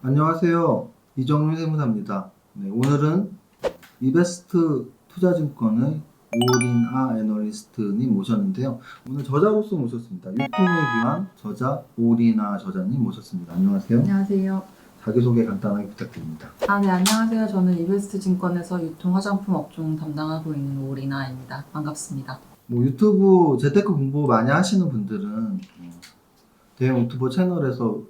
안녕하세요. 이정윤 세무사입니다. 네, 오늘은 이베스트 투자증권의 오린아 애널리스트님 모셨는데요. 오늘 저자로서 모셨습니다. 유통에 귀한 저자 오린아 저자님 모셨습니다. 안녕하세요. 안녕하세요. 자기소개 간단하게 부탁드립니다. 네, 안녕하세요. 저는 이베스트 증권에서 유통 화장품 업종 담당하고 있는 오리나입니다. 반갑습니다. 유튜브 재테크 공부 많이 하시는 분들은 대형 유튜버 채널에서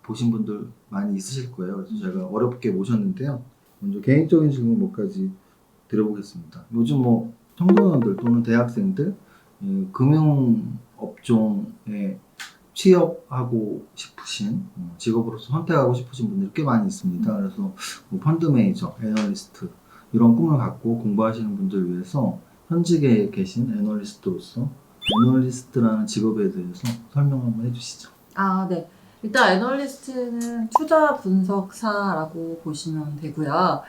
보신 분들 많이 있으실 거예요. 그래서 제가 어렵게 모셨는데요. 먼저 개인적인 질문 몇 가지 드려보겠습니다. 요즘 청소년들 또는 대학생들 금융업종에 취업하고 싶으신 직업으로서 선택하고 싶으신 분들이 꽤 많이 있습니다. 그래서 펀드 매니저, 애널리스트 이런 꿈을 갖고 공부하시는 분들을 위해서 현직에 계신 애널리스트로서 애널리스트라는 직업에 대해서 설명 한번 해주시죠. 네. 일단 애널리스트는 투자 분석사라고 보시면 되고요.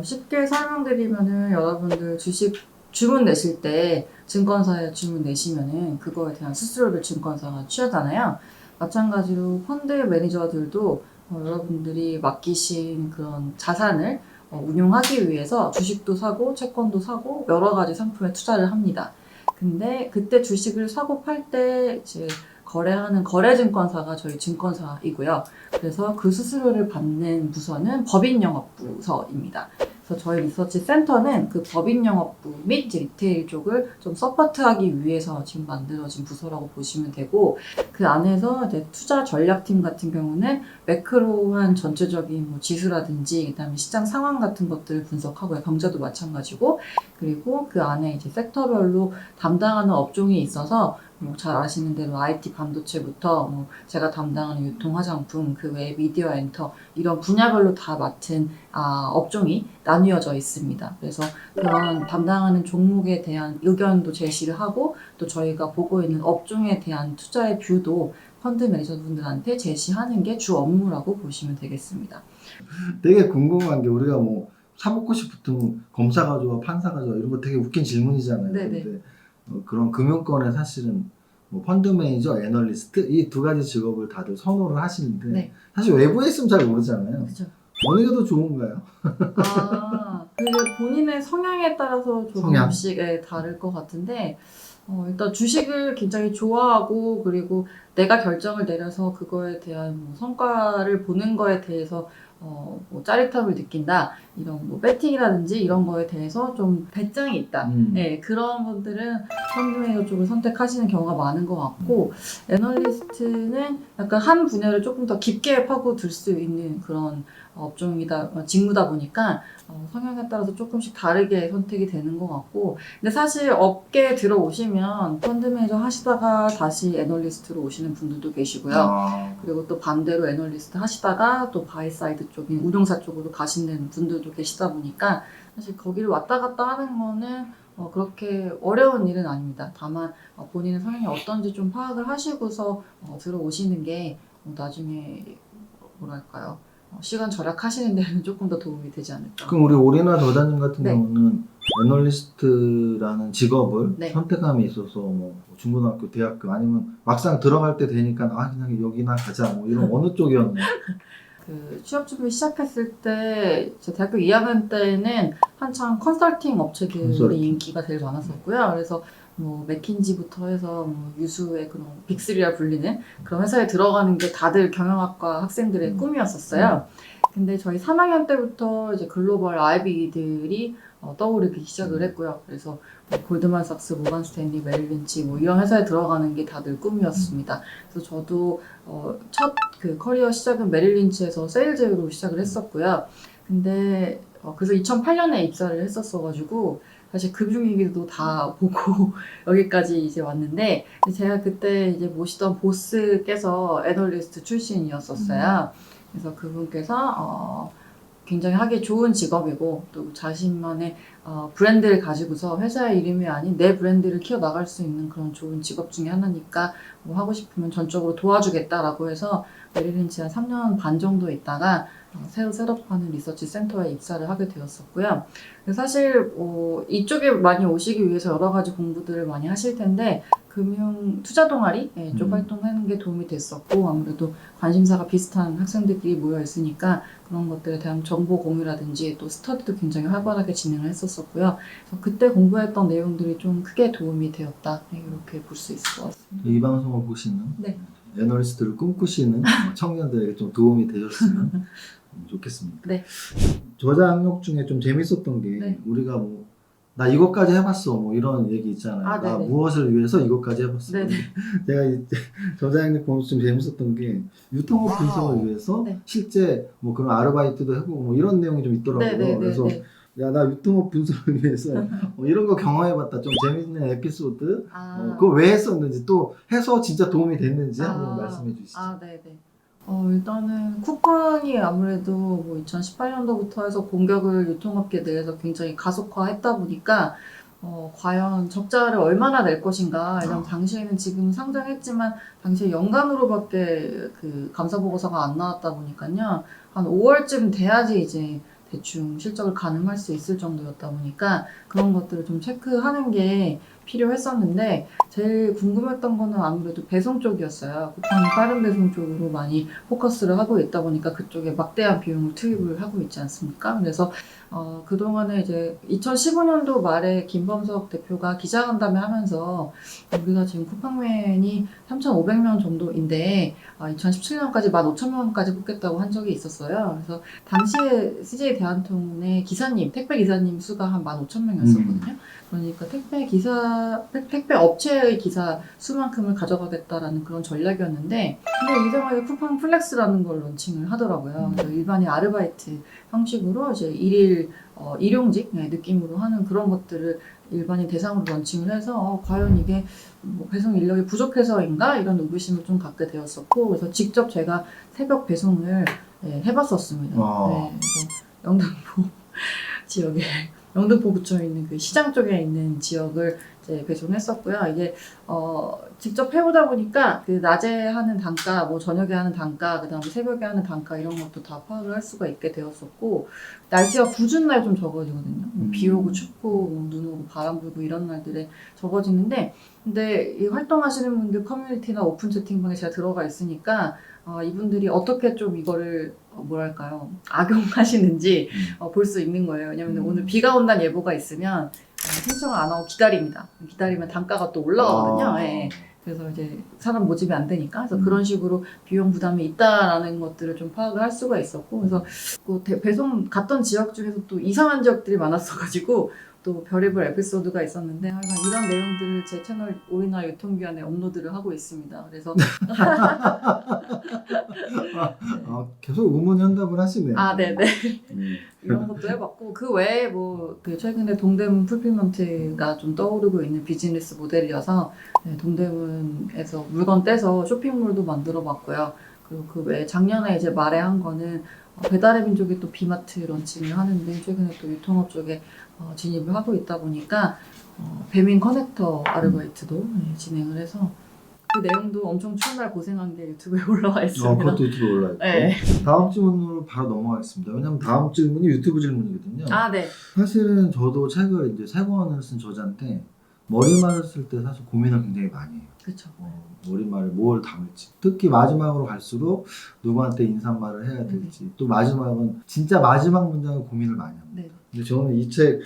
쉽게 설명드리면은 여러분들 주식 주문 내실 때 증권사에 주문 내시면은 그거에 대한 수수료를 증권사가 취하잖아요. 마찬가지로 펀드 매니저들도 여러분들이 맡기신 그런 자산을 운용하기 위해서 주식도 사고 채권도 사고 여러 가지 상품에 투자를 합니다. 근데 그때 주식을 사고 팔 때 이제 거래하는 거래증권사가 저희 증권사이고요. 그래서 그 수수료를 받는 부서는 법인영업부서입니다. 그래서 저희 리서치 센터는 그 법인영업부 및 리테일 쪽을 좀 서포트하기 위해서 지금 만들어진 부서라고 보시면 되고, 그 안에서 이제 투자 전략팀 같은 경우는 매크로한 전체적인 지수라든지 그다음에 시장 상황 같은 것들을 분석하고요. 경제도 마찬가지고, 그리고 그 안에 이제 섹터별로 담당하는 업종이 있어서 잘 아시는 대로 IT 반도체부터 제가 담당하는 유통 화장품, 그 외에 미디어 엔터 이런 분야별로 다 맡은 업종이 나뉘어져 있습니다. 그래서 그런 담당하는 종목에 대한 의견도 제시를 하고 또 저희가 보고 있는 업종에 대한 투자의 뷰도 펀드 매니저분들한테 제시하는 게 주 업무라고 보시면 되겠습니다. 되게 궁금한 게 우리가 사먹고 싶으면 검사가 좋아, 판사가 좋아 이런 거 되게 웃긴 질문이잖아요. 네네. 근데 그런 금융권에 사실은 펀드 매니저, 애널리스트 이 두 가지 직업을 다들 선호를 하시는데 네. 사실 외부에 있으면 잘 모르잖아요. 그렇죠. 어느 게 더 좋은가요? 그게 본인의 성향에 따라서 조금씩 다를 것 같은데, 일단 주식을 굉장히 좋아하고, 그리고 내가 결정을 내려서 그거에 대한 성과를 보는 거에 대해서, 짜릿함을 느낀다. 이런 배팅이라든지 이런 거에 대해서 좀 배짱이 있다. 네, 그런 분들은 펀드 매니저 쪽을 선택하시는 경우가 많은 것 같고, 애널리스트는 약간 한 분야를 조금 더 깊게 파고들 수 있는 그런 직무다 보니까 성향에 따라서 조금씩 다르게 선택이 되는 것 같고, 근데 사실 업계에 들어오시면 펀드 매니저 하시다가 다시 애널리스트로 오시는 분들도 계시고요. 그리고 또 반대로 애널리스트 하시다가 또 바이사이드 쪽인 운용사 쪽으로 가시는 분들도 계시다 보니까 사실 거기를 왔다 갔다 하는 거는 그렇게 어려운 일은 아닙니다. 다만 본인의 성향이 어떤지 좀 파악을 하시고서 들어오시는 게 나중에 뭐랄까요, 시간 절약하시는 데는 조금 더 도움이 되지 않을까. 그럼 우리 오리나 저자님 같은 네. 경우는 애널리스트라는 직업을 네. 선택함에 있어서 중고등학교, 대학교 아니면 막상 들어갈 때 되니까 그냥 여기나 가자 이런 어느 쪽이었나요? 그 취업 준비 시작했을 때, 제 대학교 2학년 때는 한창 컨설팅 업체들이 인기가 제일 많았었고요. 그래서 맥킨지부터 해서 유수의 그런 빅3라 불리는 그런 회사에 들어가는 게 다들 경영학과 학생들의 꿈이었었어요. 근데 저희 3학년 때부터 이제 글로벌 IB들이 떠오르기 시작을 했고요. 그래서 골드만삭스, 모건스탠리, 메릴린치 이런 회사에 들어가는 게 다들 꿈이었습니다. 그래서 저도 첫 그 커리어 시작은 메릴린치에서 세일즈로 시작을 했었고요. 근데 그래서 2008년에 입사를 했었어가지고 사실 금융위기도 다 보고 여기까지 이제 왔는데, 제가 그때 이제 모시던 보스께서 애널리스트 출신이었었어요. 그래서 그분께서 굉장히 하기 좋은 직업이고 또 자신만의 브랜드를 가지고서 회사의 이름이 아닌 내 브랜드를 키워나갈 수 있는 그런 좋은 직업 중에 하나니까 하고 싶으면 전적으로 도와주겠다라고 해서 메릴린치 한 3년 반 정도 있다가 새로 셋업하는 리서치 센터에 입사를 하게 되었었고요. 사실 이쪽에 많이 오시기 위해서 여러 가지 공부들을 많이 하실 텐데 금융 투자 동아리 쪽 활동하는 게 도움이 됐었고 아무래도 관심사가 비슷한 학생들끼리 모여 있으니까 그런 것들에 대한 정보 공유라든지 또 스터디도 굉장히 활발하게 진행을 했었었고요. 그래서 그때 공부했던 내용들이 좀 크게 도움이 되었다 이렇게 볼 수 있을 것 같습니다. 이 방송을 보시는 네. 애널리스트를 꿈꾸시는 청년들에게 좀 도움이 되셨으면 좋겠습니다. 네. 저자 학력 중에 좀 재밌었던 게 네. 우리가 나 이것까지 해봤어 이런 얘기 있잖아요. 나 네네. 무엇을 위해서 이것까지 해봤어. 네네. 제가 저자 학력 보면서 좀 재밌었던 게 유통업 분석을 위해서 네. 실제 그런 아르바이트도 해보고 이런 내용이 좀 있더라고요. 네네네. 그래서 야, 나 유통업 분석을 위해서 이런 거 경험해봤다. 좀 재밌는 에피소드. 그거 왜 했었는지 또 해서 진짜 도움이 됐는지 한번 말씀해 주시죠. 네네. 일단은 쿠팡이 아무래도 2018년도부터 해서 공격을 유통업계 내에서 굉장히 가속화했다 보니까 과연 적자를 얼마나 낼 것인가. 왜냐면 당시에는 지금 상장했지만 당시에 연간으로밖에 그 감사 보고서가 안 나왔다 보니까요. 한 5월쯤 돼야지 이제 대충 실적을 가늠할 수 있을 정도였다 보니까 그런 것들을 좀 체크하는 게 필요했었는데 제일 궁금했던 거는 아무래도 배송 쪽이었어요. 쿠팡이 빠른 배송 쪽으로 많이 포커스를 하고 있다 보니까 그쪽에 막대한 비용을 투입을 하고 있지 않습니까? 그래서 그동안에 이제 2015년도 말에 김범석 대표가 기자간담회 하면서 우리가 지금 쿠팡맨이 3,500명 정도인데 2017년까지 15,000명까지 뽑겠다고 한 적이 있었어요. 그래서 당시에 CJ 대한통운의 기사님, 택배 기사님 수가 한 15,000명이었었거든요. 그러니까 택배 업체의 기사 수만큼을 가져가겠다라는 그런 전략이었는데 근데 이상하게 쿠팡 플렉스라는 걸 론칭을 하더라고요. 그래서 일반인 아르바이트 형식으로 이제 일일 일용직 느낌으로 하는 그런 것들을 일반인 대상으로 론칭을 해서 과연 이게 배송 인력이 부족해서인가 이런 의구심을 좀 갖게 되었었고 그래서 직접 제가 새벽 배송을 해봤었습니다. 그래서 영등포 지역에 영등포구청에 있는 그 시장 쪽에 있는 지역을 이제 배송했었고요. 이게 직접 해보다 보니까 그 낮에 하는 단가, 저녁에 하는 단가, 그다음에 새벽에 하는 단가 이런 것도 다 파악을 할 수가 있게 되었었고 날씨가 궂은 날 좀 적어지거든요. 비 오고 춥고 눈 오고 바람 불고 이런 날들에 적어지는데 근데 이 활동하시는 분들 커뮤니티나 오픈 채팅방에 제가 들어가 있으니까 이분들이 어떻게 좀 이거를 악용하시는지 볼 수 있는 거예요. 왜냐면 오늘 비가 온다는 예보가 있으면 신청을 안 하고 기다립니다. 기다리면 단가가 또 올라가거든요. 예. 그래서 이제 사람 모집이 안 되니까 그래서 그런 식으로 비용 부담이 있다라는 것들을 좀 파악을 할 수가 있었고 그래서 배송 갔던 지역 중에서 또 이상한 지역들이 많았어가지고 또 별의별 에피소드가 있었는데 이런 내용들을 제 채널 오리나 유통기한에 업로드를 하고 있습니다. 그래서 계속 의문현답을 하시네요. 네네. 이런 것도 해봤고 그 외에 그 최근에 동대문 풀필먼트가 좀 떠오르고 있는 비즈니스 모델이어서 동대문에서 물건 떼서 쇼핑몰도 만들어봤고요. 그리고 그 외에 작년에 이제 말에 한 거는 배달의 민족이 또 비마트 런칭을 하는데 최근에 또 유통업 쪽에 진입을 하고 있다 보니까 배민 커넥터 아르바이트도 진행을 해서 그 내용도 엄청 추운 날 고생한 게 유튜브에 올라와 있습니다. 그것도 유튜브에 올라있고. 네. 다음 질문으로 바로 넘어가겠습니다. 왜냐면 다음 질문이 유튜브 질문이거든요. 네. 사실은 저도 책을 이제 3권을 쓴 저자인데 머리말을 쓸 때 사실 고민을 굉장히 많이 해요. 그렇죠. 머리말에 뭘 담을지. 특히 마지막으로 갈수록 누구한테 인사말을 해야 될지. 또 마지막은 진짜 마지막 문장을 고민을 많이 합니다. 네. 근데 저는 이 책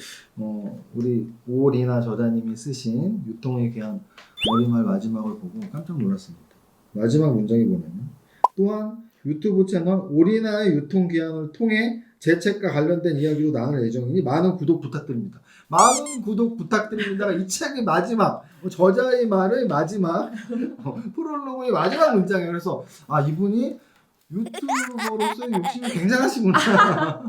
우리 오리나 저자님이 쓰신 유통에 대한 머리말 마지막을 보고 깜짝 놀랐습니다. 마지막 문장이 뭐냐면 또한 유튜브 채널 오리나의 유통기한을 통해 제 책과 관련된 이야기로 나눌 예정이니 많은 구독 부탁드립니다. 많은 구독 부탁드립니다. 이 책의 마지막 저자의 말의 마지막 프롤로그의 마지막 문장이에요. 그래서 이분이 유튜버로서의 욕심이 굉장하시구나.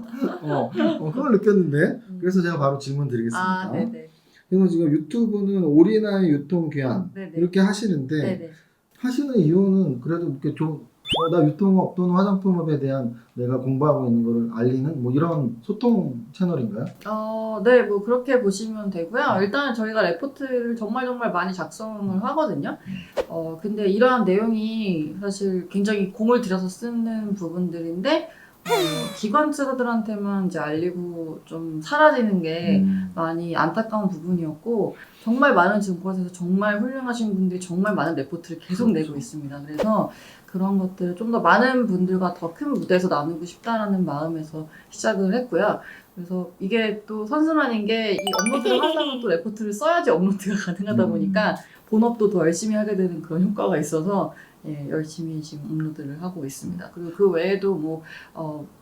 그걸 느꼈는데 그래서 제가 바로 질문 드리겠습니다. 네네. 그래서 지금 유튜브는 오리나의 유통기한 이렇게 하시는데 네네. 하시는 이유는 그래도 이렇게 나 유통업 또는 화장품업에 대한 내가 공부하고 있는 거를 알리는 이런 소통 채널인가요? 네, 그렇게 보시면 되고요. 일단은 저희가 레포트를 정말 많이 작성을 하거든요. 근데 이러한 내용이 사실 굉장히 공을 들여서 쓰는 부분들인데 기관차들한테만 이제 알리고 좀 사라지는 게 많이 안타까운 부분이었고 정말 많은 증권사에서 정말 훌륭하신 분들이 정말 많은 레포트를 계속 그렇죠. 내고 있습니다. 그래서 그런 것들을 좀 더 많은 분들과 더 큰 무대에서 나누고 싶다라는 마음에서 시작을 했고요. 그래서 이게 또 선순환인 게 이 업로드를 하려면 또 레포트를 써야지 업로드가 가능하다 보니까 본업도 더 열심히 하게 되는 그런 효과가 있어서 예, 열심히 지금 업로드를 하고 있습니다. 그리고 그 외에도 뭐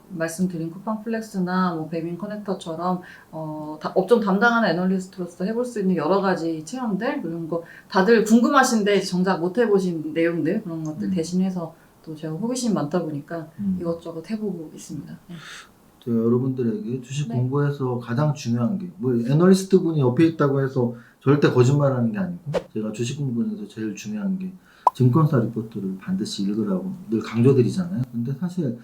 말씀드린 쿠팡 플렉스나 뭐 배민 커넥터처럼 업종 담당하는 애널리스트로서 해볼 수 있는 여러 가지 체험들 그런 거 다들 궁금하신데 정작 못 해보신 내용들 그런 것들 대신해서 또 제가 호기심 많다 보니까 이것저것 해보고 있습니다. 네. 여러분들에게 주식 네. 공부에서 가장 중요한 게 뭐 애널리스트 분이 옆에 있다고 해서 절대 거짓말하는 게 아니고 제가 주식 공부에서 제일 중요한 게 증권사 리포트를 반드시 읽으라고 늘 강조드리잖아요. 근데 사실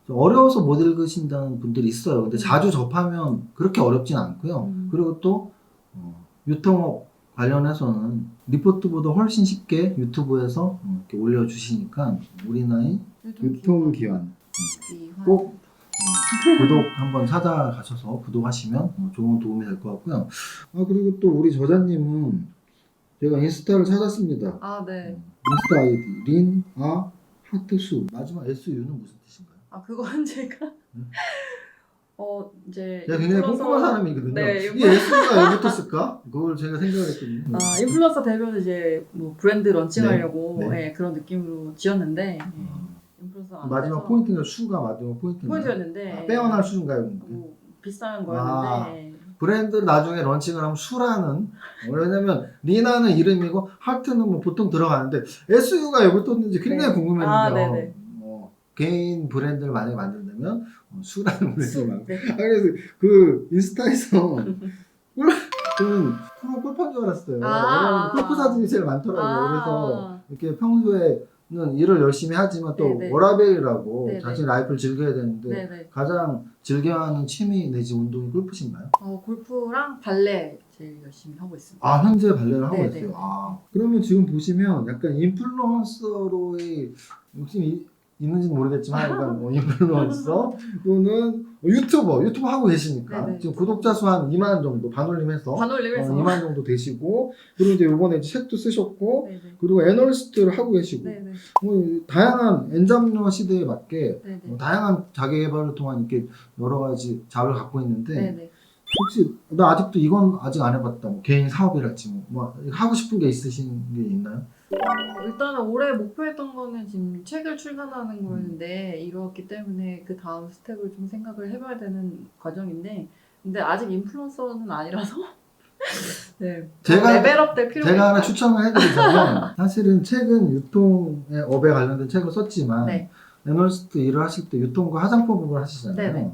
어려워서 못 읽으신다는 분들이 있어요. 근데 자주 접하면 그렇게 어렵진 않고요. 그리고 또 유통업 관련해서는 리포트보다 훨씬 쉽게 유튜브에서 이렇게 올려주시니까 우리 나이 유통기관 꼭 구독 한번 찾아가셔서 구독하시면 좋은 도움이 될 것 같고요. 그리고 또 우리 저자님은 제가 인스타를 찾았습니다. 아, 네. 인스타 아이디 하트수 마지막 SU는 무슨 뜻인가요? 그건 제가 이제 제가 굉장히 꼼꼼한 사람이거든요. 네, 이 S가 왜 붙었을까? 그걸 제가 생각했거든요. 인플루언서 되면 이제 뭐 브랜드 런칭하려고 네. 예, 그런 느낌으로 지었는데 인플루언서 안 마지막 돼서 포인트가 수가 마지막 포인트인가요? 포인트였는데 빼어날 수인가요? 뭐 비싼 거였는데 브랜드 나중에 런칭을 하면 수라는 왜냐면 리나는 이름이고 하트는 뭐 보통 들어가는데 SU가 왜 붙었는지 굉장히 궁금했는데요. 네네. 개인 브랜드를 만약에 만든다면 수라는 브랜드를 만들. 네. 그래서 그 인스타에서 저는 프로 골프한 줄 알았어요. 왜냐면 골프 사진이 제일 많더라고요. 그래서 이렇게 평소에는 일을 열심히 하지만 또 네네. 워라벨이라고 네네. 자신의 라이프를 즐겨야 되는데 네네. 가장 즐겨하는 취미 내지 운동이 골프신가요? 골프랑 발레 제일 열심히 하고 있습니다. 현재 발레를 하고 네네. 있어요. 그러면 지금 보시면 약간 인플루언서로의 욕심이 있는지는 모르겠지만 약간 인플루언서 또는 유튜버 하고 계시니까 네네. 지금 구독자 수 한 2만 정도 반올림해서 2만 정도 되시고 그리고 이제 이번에 책도 쓰셨고 네네. 그리고 애널리스트를 하고 계시고 네네. 다양한 엔잡러 시대에 맞게 네네. 다양한 자기 개발을 통한 이렇게 여러 가지 자료를 갖고 있는데 네네. 혹시 나 아직도 이건 아직 안 해봤다 뭐 개인 사업이랄지 뭐 하고 싶은 게 있으신 게 있나요? 일단은 올해 목표했던 거는 지금 책을 출간하는 거였는데 이렇기 때문에 그 다음 스텝을 좀 생각을 해봐야 되는 과정인데 근데 아직 인플루언서는 아니라서 네. 레벨업 될 필요가 제가 하나 있다. 추천을 해드리자면 사실은 책은 유통의 업에 관련된 책을 썼지만 네. 애널리스트 일을 하실 때 유통과 화장품을 하시잖아요. 네네.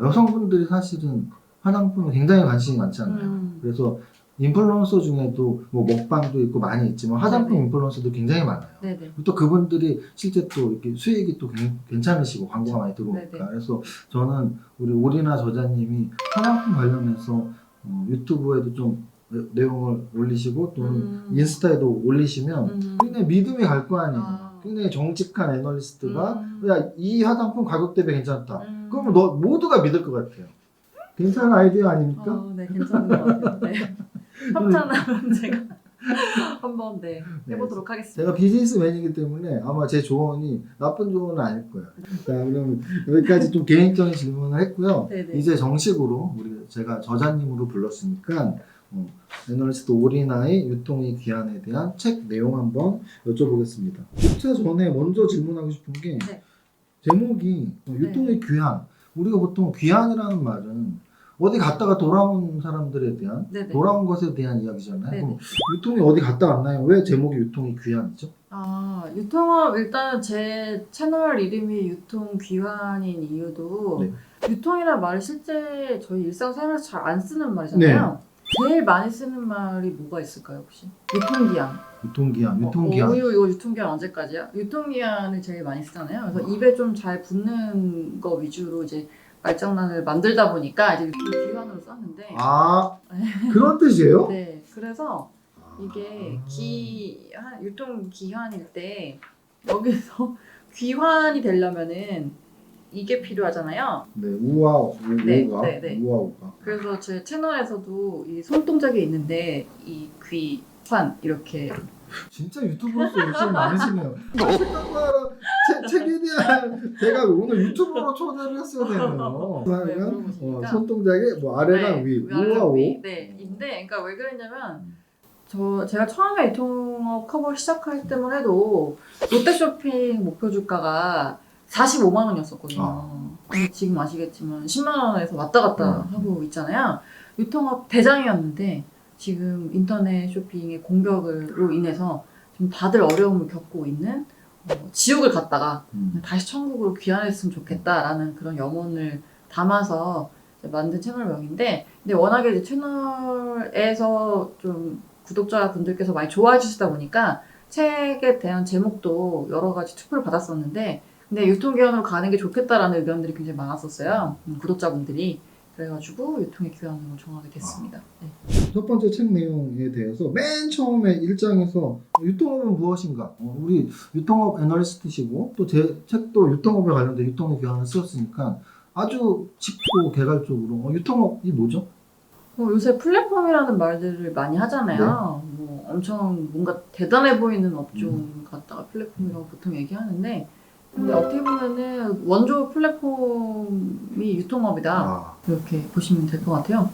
여성분들이 사실은 화장품에 굉장히 관심이 많잖아요. 그래서 인플루언서 중에도 뭐 먹방도 있고 많이 있지만 화장품 네네. 인플루언서도 굉장히 많아요. 네네. 또 그분들이 실제 또 이렇게 수익이 또 괜찮으시고 광고가 많이 들어오니까 네네. 그래서 저는 우리 오리나 저자님이 화장품 관련해서 유튜브에도 좀 내용을 올리시고 또는 인스타에도 올리시면 굉장히 믿음이 갈 거 아니에요. 굉장히 정직한 애널리스트가 야, 이 화장품 가격 대비 괜찮다. 그러면 모두가 믿을 것 같아요. 괜찮은 아이디어 아닙니까? 네, 괜찮은 것 같아요. 네. 협찬하면 제가 한번 해보도록 하겠습니다. 제가 비즈니스맨이기 때문에 아마 제 조언이 나쁜 조언은 아닐 거예요. 자, 그럼 여기까지 좀 개인적인 질문을 했고요. 네네. 이제 정식으로 제가 저자님으로 불렀으니까 애널리스트 오리나의 유통의 귀환에 대한 책 내용 한번 여쭤보겠습니다. 숫자 전에 먼저 질문하고 싶은 게 제목이 유통의 귀환. 우리가 보통 귀환이라는 말은 어디 갔다가 돌아온 사람들에 대한 돌아온 것에 대한 이야기잖아요. 그럼 유통이 어디 갔다 왔나요? 왜 제목이 유통이 귀환이죠? 유통업 일단 제 채널 이름이 유통 귀환인 이유도 유통이라는 말을 실제 저희 일상생활에서 잘 안 쓰는 말이잖아요. 제일 많이 쓰는 말이 뭐가 있을까요 혹시? 유통기한. 유통기한. 이거 유통기한 언제까지야? 유통기한을 제일 많이 쓰잖아요. 그래서 입에 좀 잘 붙는 거 위주로 이제 말장난을 만들다 보니까 이제 유통기한으로 썼는데. 그런 뜻이에요? 네. 그래서 이게 유통기한일 때 여기서 귀환이 되려면은 이게 필요하잖아요. 네, 우와 네, 우가 네, 네. 우와 우가. 그래서 제 채널에서도 이 손동작이 있는데 이 귀환 이렇게 진짜 유튜브로서 욕심 많으시네요. 생각보다 책에 대한 제가 오늘 유튜브로 초대를 했어야 되네요. 왜 물어보시니까 손동작에 뭐 아래랑 위, 위아래랑 우와 우. 위. 네, 인데 그러니까 왜 그랬냐면 제가 처음에 유통업 커버 시작할 때만 해도 롯데쇼핑 목표 주가가 45만 원이었었거든요. 근데 지금 아시겠지만 10만 원에서 왔다 갔다 하고 있잖아요. 유통업 대장이었는데 지금 인터넷 쇼핑의 공격으로 인해서 지금 다들 어려움을 겪고 있는 지옥을 갔다가 다시 천국으로 귀환했으면 좋겠다라는 그런 염원을 담아서 이제 만든 채널명인데, 근데 워낙에 이제 채널에서 좀 구독자분들께서 많이 좋아해 주시다 보니까 책에 대한 제목도 여러 가지 투표를 받았었는데, 근데 유통기한으로 가는 게 좋겠다라는 의견들이 굉장히 많았었어요. 구독자분들이. 그래가지고 유통의 기한으로 정하게 됐습니다. 네. 첫 번째 책 내용에 대해서 맨 처음에 1장에서 유통업은 무엇인가? 우리 유통업 애널리스트시고 또 제 책도 유통업에 관련된 유통의 기한을 쓰셨으니까 아주 짚고 개괄적으로 유통업이 뭐죠? 요새 플랫폼이라는 말들을 많이 하잖아요. 뭐 엄청 뭔가 대단해 보이는 업종 갖다가 플랫폼이라고 보통 얘기하는데, 근데 어떻게 보면은 원조 플랫폼이 유통업이다. 이렇게 보시면 될 것 같아요.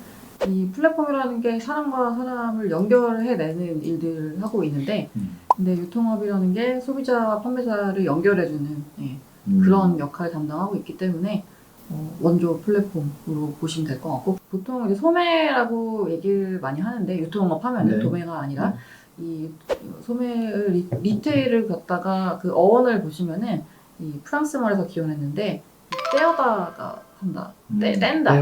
이 플랫폼이라는 게 사람과 사람을 연결해내는 일들을 하고 있는데, 근데 유통업이라는 게 소비자와 판매자를 연결해주는 그런 역할을 담당하고 있기 때문에 원조 플랫폼으로 보시면 될 것 같고, 보통 이제 소매라고 얘기를 많이 하는데 유통업 하면은 도매가 아니라 이 소매를 리테일을 갖다가 그 어원을 보시면은 이 프랑스 말에서 기원했는데 떼어다가 한다, 뗀다,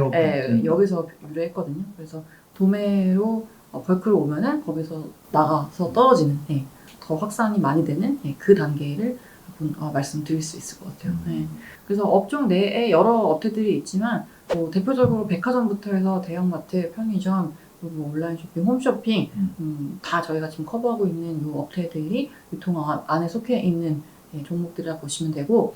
여기서 유래했거든요. 그래서 도매로 벌크로 오면은 거기서 나가서 떨어지는 더 확산이 많이 되는 그 단계를 말씀드릴 수 있을 것 같아요. 그래서 업종 내에 여러 업체들이 있지만 뭐 대표적으로 백화점부터 해서 대형마트, 편의점, 그리고 온라인 쇼핑, 홈쇼핑 다 저희가 지금 커버하고 있는 이 업체들이 유통업 안에 속해 있는 종목들이라 보시면 되고,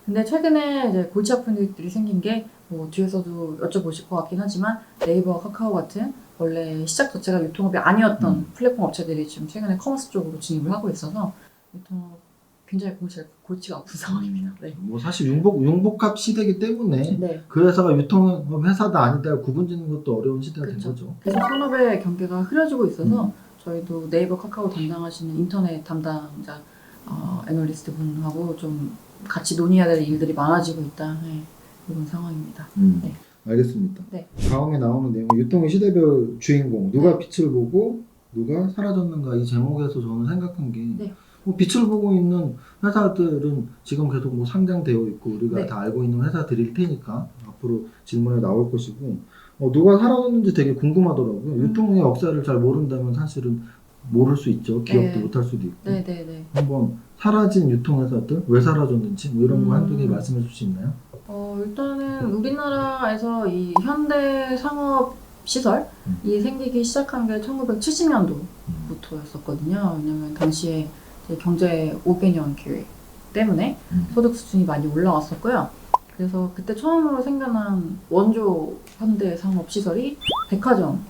근데 최근에 이제 골치 아픈 일들이 생긴 게 뭐 뒤에서도 여쭤보실 것 같긴 하지만 네이버와 카카오 같은 원래 시작 자체가 유통업이 아니었던 플랫폼 업체들이 지금 최근에 커머스 쪽으로 진입을 하고 있어서 유통업 굉장히 골치가 아픈 상황입니다. 네. 뭐 사실 융복합 시대이기 때문에 그 회사가 유통업 회사다 아니다 구분짓는 것도 어려운 시대가 된 거죠. 그래서 산업의 경계가 흐려지고 있어서 저희도 네이버, 카카오 담당하시는 인터넷 담당자 애널리스트 분하고 좀 같이 논의해야 될 일들이 많아지고 있다. 이런 상황입니다. 네. 알겠습니다. 네. 다음에 나오는 내용 유통의 시대별 주인공 누가 빛을 보고 누가 사라졌는가, 이 제목에서 저는 생각한 게 뭐 빛을 보고 있는 회사들은 지금 계속 뭐 상장되어 있고 우리가 다 알고 있는 회사들일 테니까 앞으로 질문에 나올 것이고, 누가 사라졌는지 되게 궁금하더라고요. 유통의 역사를 잘 모른다면 사실은 모를 수 있죠. 기억도 못할 수도 있고. 한번 사라진 유통회사들 왜 사라졌는지 뭐 이런 거 한두 개 말씀해 줄 수 있나요? 일단은 우리나라에서 이 현대 상업 시설이 생기기 시작한 게 1970년도부터였었거든요. 왜냐면 당시에 경제 5개년 계획 때문에 소득 수준이 많이 올라왔었고요. 그래서 그때 처음으로 생겨난 원조 현대 상업 시설이 백화점.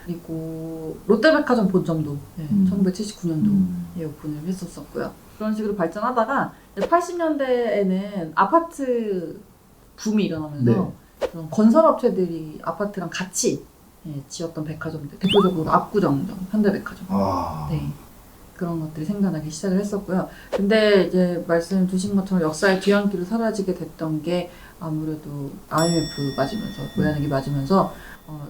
그리고 롯데백화점 본점도 1979년도에 오픈을 했었었고요. 그런 식으로 발전하다가 80년대에는 아파트 붐이 일어나면서 그런 건설업체들이 아파트랑 같이 지었던 백화점들, 대표적으로 압구정점, 현대백화점, 그런 것들이 생겨나기 시작을 했었고요. 근데 이제 말씀 주신 것처럼 역사의 뒤안길로 사라지게 됐던 게 아무래도 IMF 맞으면서, 외환위기 맞으면서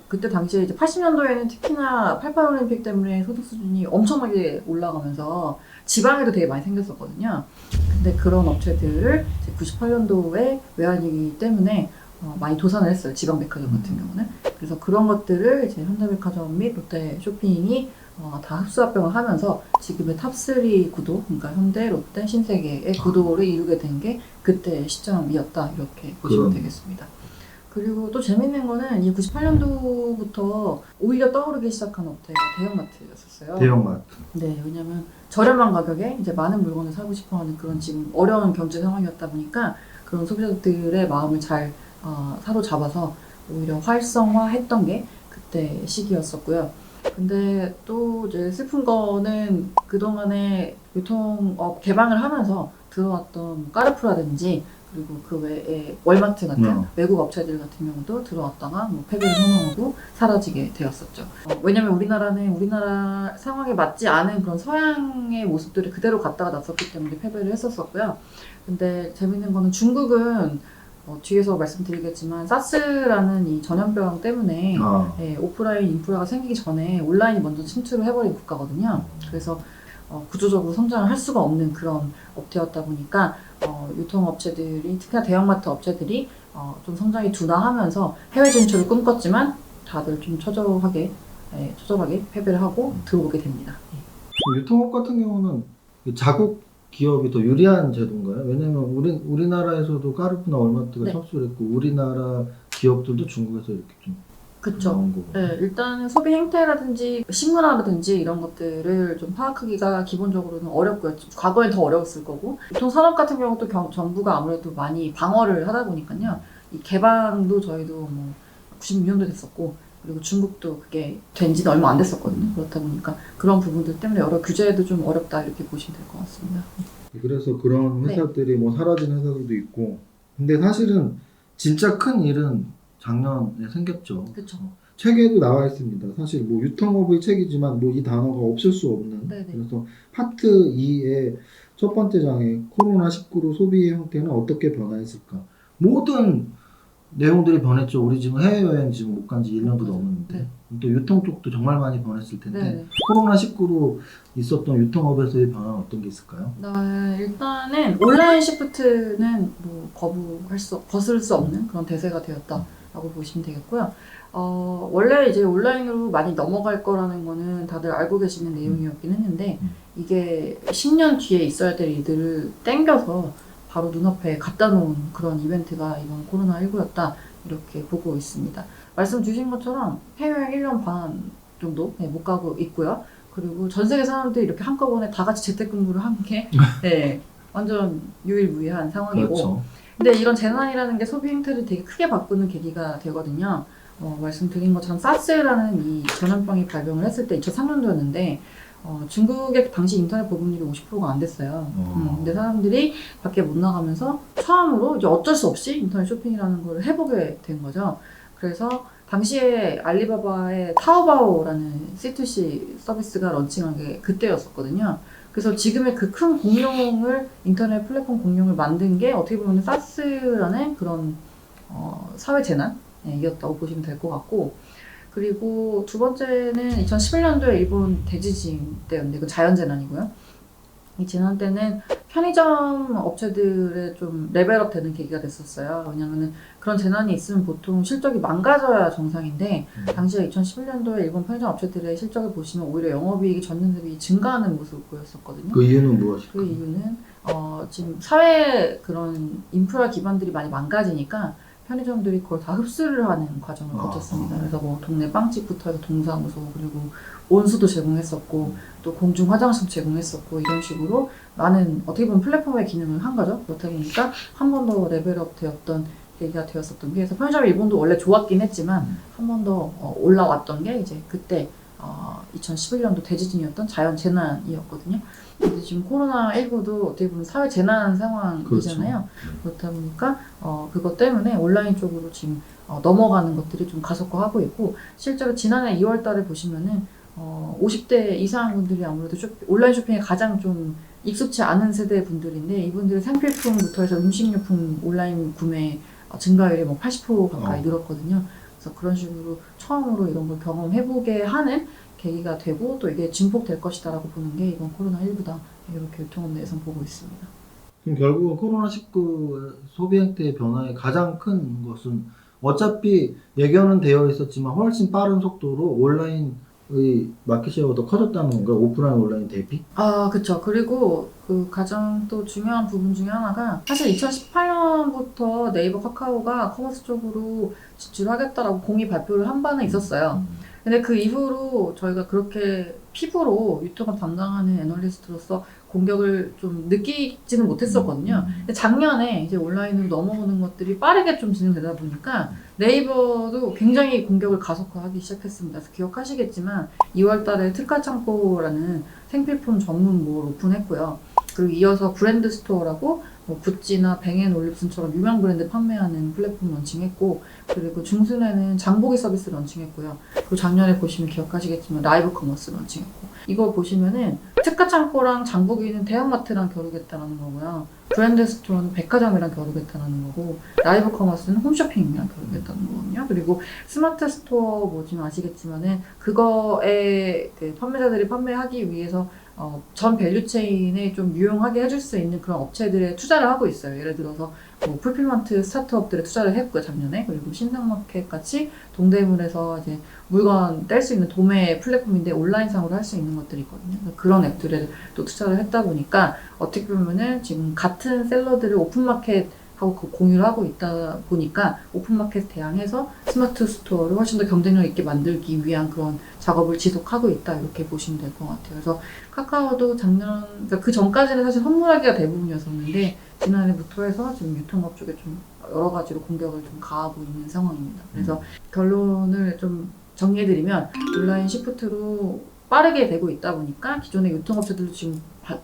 그때 당시에 이제 80년도에는 특히나 88 올림픽 때문에 소득 수준이 엄청나게 올라가면서 지방에도 되게 많이 생겼었거든요. 근데 그런 업체들을 98년도에 외환위기 때문에 많이 도산을 했어요. 지방 백화점 같은 경우는. 그래서 그런 것들을 이제 현대백화점 및 롯데쇼핑이 다 흡수합병을 하면서 지금의 탑3 구도, 그러니까 현대, 롯데, 신세계의 구도를 이루게 된 게 그때 시점이었다, 이렇게 보시면 되겠습니다. 그리고 또 재밌는 거는 이 98년도부터 오히려 떠오르기 시작한 업체가 대형마트였었어요. 대형마트. 네, 왜냐면 저렴한 가격에 이제 많은 물건을 사고 싶어하는 그런 지금 어려운 경제 상황이었다 보니까 그런 소비자들의 마음을 잘 사로잡아서 오히려 활성화했던 게 그때 시기였었고요. 근데 또 이제 슬픈 거는 그동안에 유통업 개방을 하면서 들어왔던 까르푸라든지 그리고 그 외에 월마트 같은 외국 업체들 같은 경우도 들어왔다가 뭐 폐쇄를 선언하고 사라지게 되었었죠. 왜냐면 우리나라는 우리나라 상황에 맞지 않은 그런 서양의 모습들을 그대로 갖다가 놨었기 때문에 폐쇄를 했었었고요. 근데 재밌는 거는 중국은 뒤에서 말씀드리겠지만 사스라는 이 전염병 때문에 오프라인 인프라가 생기기 전에 온라인이 먼저 침투를 해버린 국가거든요. 그래서 구조적으로 성장을 할 수가 없는 그런 업체였다 보니까 유통업체들이 특히나 대형마트 업체들이 좀 성장이 둔화하면서 해외 진출을 꿈꿨지만 다들 좀 처절하게 패배를 하고 들어오게 됩니다. 유통업 같은 경우는 자국 기업이 더 유리한 제도인가요? 왜냐면 우리나라에서도 까르푸나 월마트가 네. 접수를 했고 우리나라 기업들도 중국에서 이렇게 좀 그쵸. 나온 거고. 네, 일단은 소비 행태라든지 식문화라든지 이런 것들을 좀 파악하기가 기본적으로는 어렵고요. 과거엔 더 어려웠을 거고. 유통산업 같은 경우도 정부가 아무래도 많이 방어를 하다 보니까요. 이 개방도 저희도 뭐 96년도 됐었고, 그리고 중국도 그게 된 지는 얼마 안 됐었거든요. 그렇다 보니까 그런 부분들 때문에 여러 규제도 좀 어렵다 이렇게 보시면 될 것 같습니다. 그래서 그런 회사들이 뭐 사라진 회사들도 있고. 근데 사실은 진짜 큰 일은 작년에 생겼죠. 그렇죠. 책에도 나와 있습니다. 사실 뭐 유통업의 책이지만 뭐 이 단어가 없을 수 없는. 네네. 그래서 파트 2의 첫 번째 장에 코로나19로 소비 형태는 어떻게 변화했을까? 모든 내용들이 변했죠. 우리 지금 해외여행 지금 못 간 지 1년도 넘었는데 네. 또 유통 쪽도 정말 많이 변했을 텐데 네네. 코로나19로 있었던 유통업에서의 변화는 어떤 게 있을까요? 일단은 온라인 시프트는 뭐 거스를 수 없는 그런 대세가 되었다라고 보시면 되겠고요. 원래 이제 온라인으로 많이 넘어갈 거라는 거는 다들 알고 계시는 내용이었긴 했는데 이게 10년 뒤에 있어야 될 일들을 땡겨서 바로 눈앞에 갖다 놓은 그런 이벤트가 이번 코로나19였다 이렇게 보고 있습니다. 말씀 주신 것처럼 해외여행 1년 반 정도 못 가고 있고요. 그리고 전 세계 사람들이 이렇게 한꺼번에 다 같이 재택근무를 한 게 완전 유일무이한 상황이고. 그렇죠. 근데 이런 재난이라는 게 소비 행태를 되게 크게 바꾸는 계기가 되거든요. 말씀드린 것처럼 사스라는 이 전염병이 발병을 했을 때 2003년도였는데 중국의 당시 인터넷 보급률이 50%가 안 됐어요. 근데 사람들이 밖에 못 나가면서 처음으로 이제 어쩔 수 없이 인터넷 쇼핑이라는 걸 해보게 된 거죠. 그래서 당시에 알리바바의 타오바오라는 C2C 서비스가 런칭한 게 그때였었거든요. 그래서 지금의 그 큰 공룡을 인터넷 플랫폼 공룡을 만든 게 어떻게 보면 사스라는 그런 사회 재난이었다고 보시면 될 것 같고, 그리고 두 번째는 2011년도에 일본 대지진 때였는데 그 자연재난이고요. 이 재난 때는 편의점 업체들의 좀 레벨업 되는 계기가 됐었어요. 왜냐면은 그런 재난이 있으면 보통 실적이 망가져야 정상인데 당시에 2011년도에 일본 편의점 업체들의 실적을 보시면 오히려 영업이익이 전년 대비 증가하는 모습을 보였었거든요. 그 이유는 무엇일까요? 그 이유는 지금 사회 그런 인프라 기반들이 많이 망가지니까 편의점들이 그걸 다 흡수를 하는 과정을 거쳤습니다. 그래서 뭐 동네 빵집부터 해서 동사무소 그리고 온수도 제공했었고 또 공중 화장실 제공했었고 이런 식으로 많은 어떻게 보면 플랫폼의 기능을 한 거죠. 그렇다 보니까 한 번 더 레벨업 되었던 계기가 되었었던 게, 그래서 편의점 일본도 원래 좋았긴 했지만 한 번 더 올라왔던 게 이제 그때 2011년도 대지진이었던 자연 재난이었거든요. 근데 지금 코로나19도 어떻게 보면 사회 재난 상황이잖아요. 그렇죠. 그렇다 보니까 그것 때문에 온라인 쪽으로 지금 넘어가는 것들이 좀 가속화하고 있고, 실제로 지난해 2월 달에 보시면은 50대 이상 분들이 아무래도 온라인 쇼핑에 가장 좀 익숙치 않은 세대 분들인데, 이분들의 생필품부터 해서 음식료품 온라인 구매 증가율이 뭐 80% 가까이 늘었거든요. 그래서 그런 식으로 처음으로 이런 걸 경험해보게 하는 계기가 되고 또 이게 증폭될 것이다라고 보는 게 이번 코로나19다 이렇게 유통업 내에서 보고 있습니다. 그럼 결국은 코로나19 소비 행태의 변화의 가장 큰 것은 어차피 예견은 되어 있었지만 훨씬 빠른 속도로 온라인의 마켓 쉐어가 더 커졌다는 건가요? 오프라인 온라인 대비? 그쵸. 그리고 그 가장 또 중요한 부분 중에 하나가, 사실 2018년부터 네이버 카카오가 커머스 쪽으로 진출하겠다라고 공식 발표를 한 바는 있었어요. 근데 그 이후로 저희가 그렇게 피부로 유통업 담당하는 애널리스트로서 공격을 좀 느끼지는 못했었거든요. 근데 작년에 이제 온라인으로 넘어오는 것들이 빠르게 좀 진행되다 보니까 네이버도 굉장히 공격을 가속화하기 시작했습니다. 그래서 기억하시겠지만 2월 달에 특가 창고라는 생필품 전문 몰 오픈했고요. 그리고 이어서 브랜드 스토어라고 뭐 구찌나 뱅앤올립슨처럼 유명 브랜드 판매하는 플랫폼 런칭했고, 그리고 중순에는 장보기 서비스 런칭했고요. 그리고 작년에 보시면 기억하시겠지만 라이브 커머스 런칭했고, 이거 보시면은 특가 창고랑 장보기는 대형마트랑 겨루겠다라는 거고요. 브랜드 스토어는 백화점이랑 겨루겠다라는 거고, 라이브 커머스는 홈쇼핑이랑 겨루겠다는 거거든요. 그리고 스마트 스토어 뭐지만 아시겠지만은 그거에 그 판매자들이 판매하기 위해서 전 밸류체인에 좀 유용하게 해줄 수 있는 그런 업체들에 투자를 하고 있어요. 예를 들어서 뭐 풀필먼트 스타트업들에 투자를 했고요, 작년에. 그리고 신상마켓 같이 동대문에서 이제 물건 뗄 수 있는 도매 플랫폼인데 온라인상으로 할 수 있는 것들이 있거든요. 그런 앱들에 또 투자를 했다 보니까 어떻게 보면은 지금 같은 셀러들을 오픈마켓하고 공유를 하고 있다 보니까 오픈마켓 대항해서 스마트 스토어를 훨씬 더 경쟁력 있게 만들기 위한 그런 작업을 지속하고 있다, 이렇게 보시면 될 것 같아요. 그래서 카카오도 작년, 그러니까 그 전까지는 사실 선물하기가 대부분이었었는데 지난해부터 해서 지금 유통업 쪽에 좀 여러 가지로 공격을 좀 가하고 있는 상황입니다. 그래서 결론을 좀 정리해드리면 온라인 시프트로 빠르게 되고 있다 보니까 기존의 유통업체들도 지금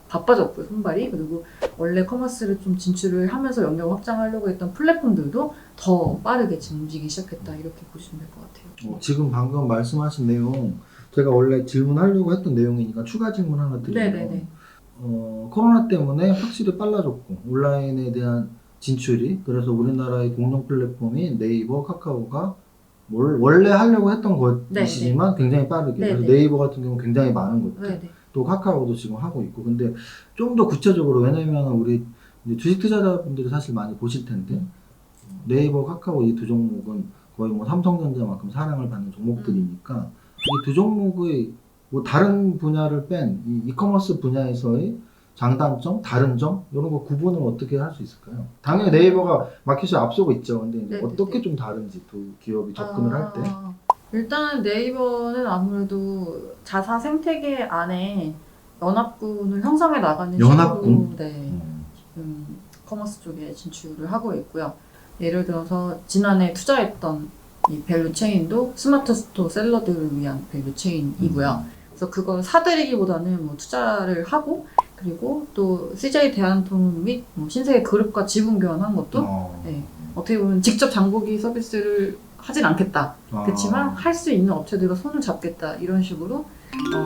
바빠졌고요, 손발이. 그리고 원래 커머스를 좀 진출을 하면서 영역을 확장하려고 했던 플랫폼들도 더 빠르게 지금 움직이기 시작했다, 이렇게 보시면 될 것 같아요. 지금 방금 말씀하신 내용 제가 원래 질문하려고 했던 내용이니까 추가 질문 하나 드리면 네네네. 코로나 때문에 확실히 빨라졌고 온라인에 대한 진출이, 그래서 우리나라의 공동 플랫폼이 네이버, 카카오가 원래 하려고 했던 것이지만 굉장히 빠르게, 네네. 그래서 네이버 같은 경우 굉장히 많은 것들, 네네. 또 카카오도 지금 하고 있고. 근데 좀 더 구체적으로, 왜냐면 우리 이제 주식 투자자분들이 사실 많이 보실 텐데 네이버, 카카오 이 두 종목은 거의 뭐 삼성전자만큼 사랑을 받는 종목들이니까 이 두 종목의 뭐 다른 분야를 뺀 이 이커머스 분야에서의 장단점, 다른 점, 이런 거 구분을 어떻게 할 수 있을까요? 당연히 네이버가 마켓을 앞서고 있죠. 근데 이제 네네네. 어떻게 좀 다른지, 두 기업이 접근을 할 때. 일단 네이버는 아무래도 자사 생태계 안에 연합군을 형성해 나가는 연합군? 식으로 지금 커머스 쪽에 진출을 하고 있고요. 예를 들어서 지난해 투자했던 이 밸류 체인도 스마트 스토어 셀러들을 위한 밸류 체인이고요. 그래서 그걸 사들이기보다는 뭐 투자를 하고, 그리고 또 CJ 대한통운 및 뭐 신세계 그룹과 지분 교환한 것도 어떻게 보면 직접 장보기 서비스를 하진 않겠다. 그렇지만 할 수 있는 업체들과 손을 잡겠다, 이런 식으로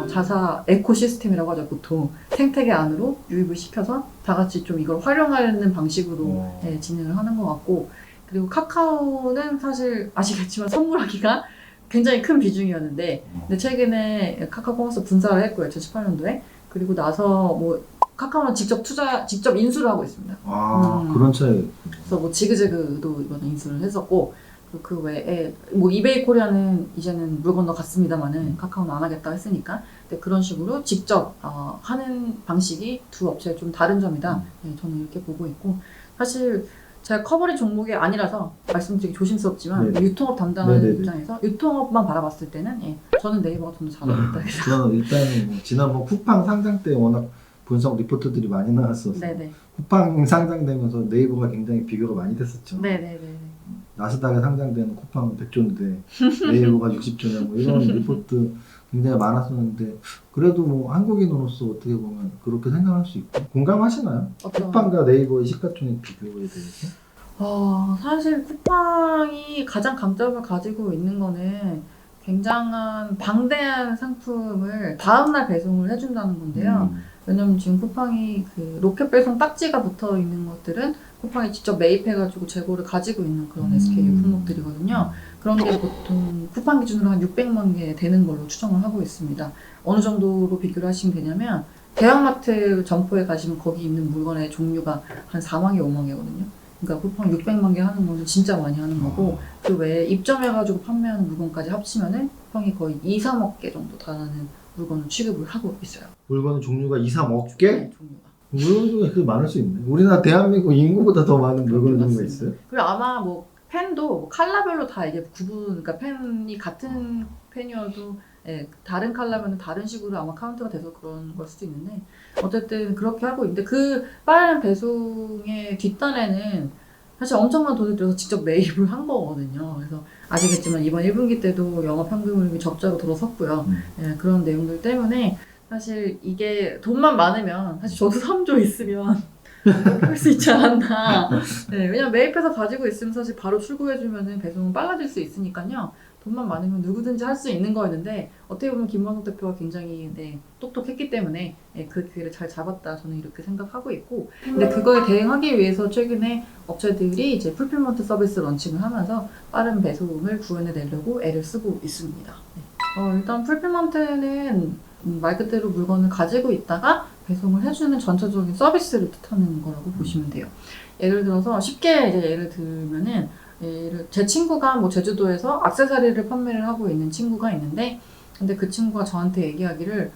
자사 에코시스템이라고 하죠. 보통 생태계 안으로 유입을 시켜서 다 같이 좀 이걸 활용하는 방식으로 진행을 하는 것 같고, 그리고 카카오는 사실 아시겠지만 선물하기가 굉장히 큰 비중이었는데 근데 최근에 카카오 커머스 분사를 했고요, 2018년도에. 그리고 나서 뭐 카카오는 직접 인수를 하고 있습니다. 그런 차이. 그래서 뭐 지그재그도 이번에 인수를 했었고, 그 외에 뭐 이베이 코리아는 이제는 물 건너갔습니다만은 카카오는 안 하겠다 했으니까. 근데 그런 식으로 직접 하는 방식이 두 업체의 좀 다른 점이다. 저는 이렇게 보고 있고, 사실 제가 커버리 종목이 아니라서 말씀드리기 조심스럽지만 유통업 담당하는 입장에서 유통업만 바라봤을 때는 저는 네이버가 좀 더 잘하겠다. 저는 일단은 뭐 지난번 쿠팡 상장 때 워낙 분석 리포트들이 많이 나왔어서 쿠팡 상장되면서 네이버가 굉장히 비교가 많이 됐었죠. 나스닥에 상장되는 쿠팡은 100조인데 네이버가 60조냐 뭐 이런 리포트 굉장히 많았었는데, 그래도 뭐 한국인으로서 어떻게 보면 그렇게 생각할 수 있고. 공감하시나요? 쿠팡과 네이버의 시가총액 비교에 대해서? 사실 쿠팡이 가장 강점을 가지고 있는 거는 굉장한 방대한 상품을 다음날 배송을 해준다는 건데요. 왜냐면 지금 쿠팡이 그 로켓 배송 딱지가 붙어 있는 것들은 쿠팡이 직접 매입해가지고 재고를 가지고 있는 그런 SKU 품목들이거든요. 그런 게 보통 쿠팡 기준으로 한 600만 개 되는 걸로 추정을 하고 있습니다. 어느 정도로 비교를 하시면 되냐면 대형마트 점포에 가시면 거기 있는 물건의 종류가 한 4만 개, 5만 개거든요. 그러니까 쿠팡 600만 개 하는 거는 진짜 많이 하는 거고, 그 외에 입점해가지고 판매하는 물건까지 합치면은 쿠팡이 거의 2, 3억 개 정도 달하는 물건을 취급을 하고 있어요. 물건의 종류가 2, 3억 개? 네, 종류가. 물건 중에 그렇게 많을 수 있네. 우리나라 대한민국 인구보다 더 많은 물건의 종류가 있어요. 그리고 아마 뭐 펜도 컬러별로 다 이게 그러니까 펜이 같은 펜이어도 예, 다른 컬러면 다른 식으로 아마 카운트가 돼서 그런 걸 수도 있는데 어쨌든 그렇게 하고 있는데 그 빠른 배송의 뒷단에는 사실 엄청난 돈을 들여서 직접 매입을 한 거거든요. 그래서 아시겠지만 이번 1분기 때도 영업 현금흐름이 적자로 들어섰고요. 예, 그런 내용들 때문에 사실 이게 돈만 많으면 사실 저도 3조 있으면 할 수 있지 않았나. 네, 왜냐면 매입해서 가지고 있으면 사실 바로 출고해주면 배송은 빨라질 수 있으니까요. 돈만 많으면 누구든지 할 수 있는 거였는데 어떻게 보면 김만석 대표가 굉장히 똑똑했기 때문에 그 기회를 잘 잡았다 저는 이렇게 생각하고 있고 근데 그거에 대응하기 위해서 최근에 업체들이 이제 풀필먼트 서비스 런칭을 하면서 빠른 배송을 구현해내려고 애를 쓰고 있습니다. 네. 일단 풀필먼트는 말 그대로 물건을 가지고 있다가 배송을 해주는 전체적인 서비스를 뜻하는 거라고 보시면 돼요. 예를 들어서 쉽게 이제 예를 들면은 제 친구가 뭐 제주도에서 액세서리를 판매를 하고 있는 친구가 있는데 근데 그 친구가 저한테 얘기하기를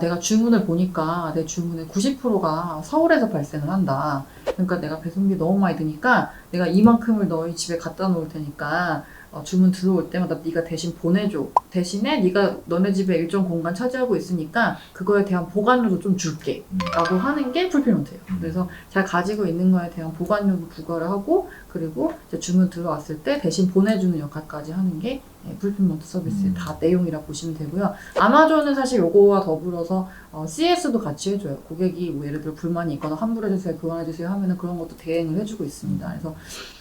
내가 주문을 보니까 내 주문의 90%가 서울에서 발생을 한다. 그러니까 내가 배송비 너무 많이 드니까 내가 이만큼을 너희 집에 갖다 놓을 테니까 주문 들어올 때마다 네가 대신 보내줘. 대신에 네가 너네 집에 일정 공간 차지하고 있으니까 그거에 대한 보관료도 좀 줄게. 라고 하는 게 풀필먼트예요. 그래서 잘 가지고 있는 거에 대한 보관료도 부과를 하고 그리고 이제 주문 들어왔을 때 대신 보내주는 역할까지 하는 게 풀필먼트 서비스의 다 내용이라 보시면 되고요. 아마존은 사실 요거와 더불어서 CS도 같이 해줘요. 고객이 뭐 예를 들어 불만이 있거나 환불해주세요, 교환해주세요 하면은 그런 것도 대행을 해주고 있습니다. 그래서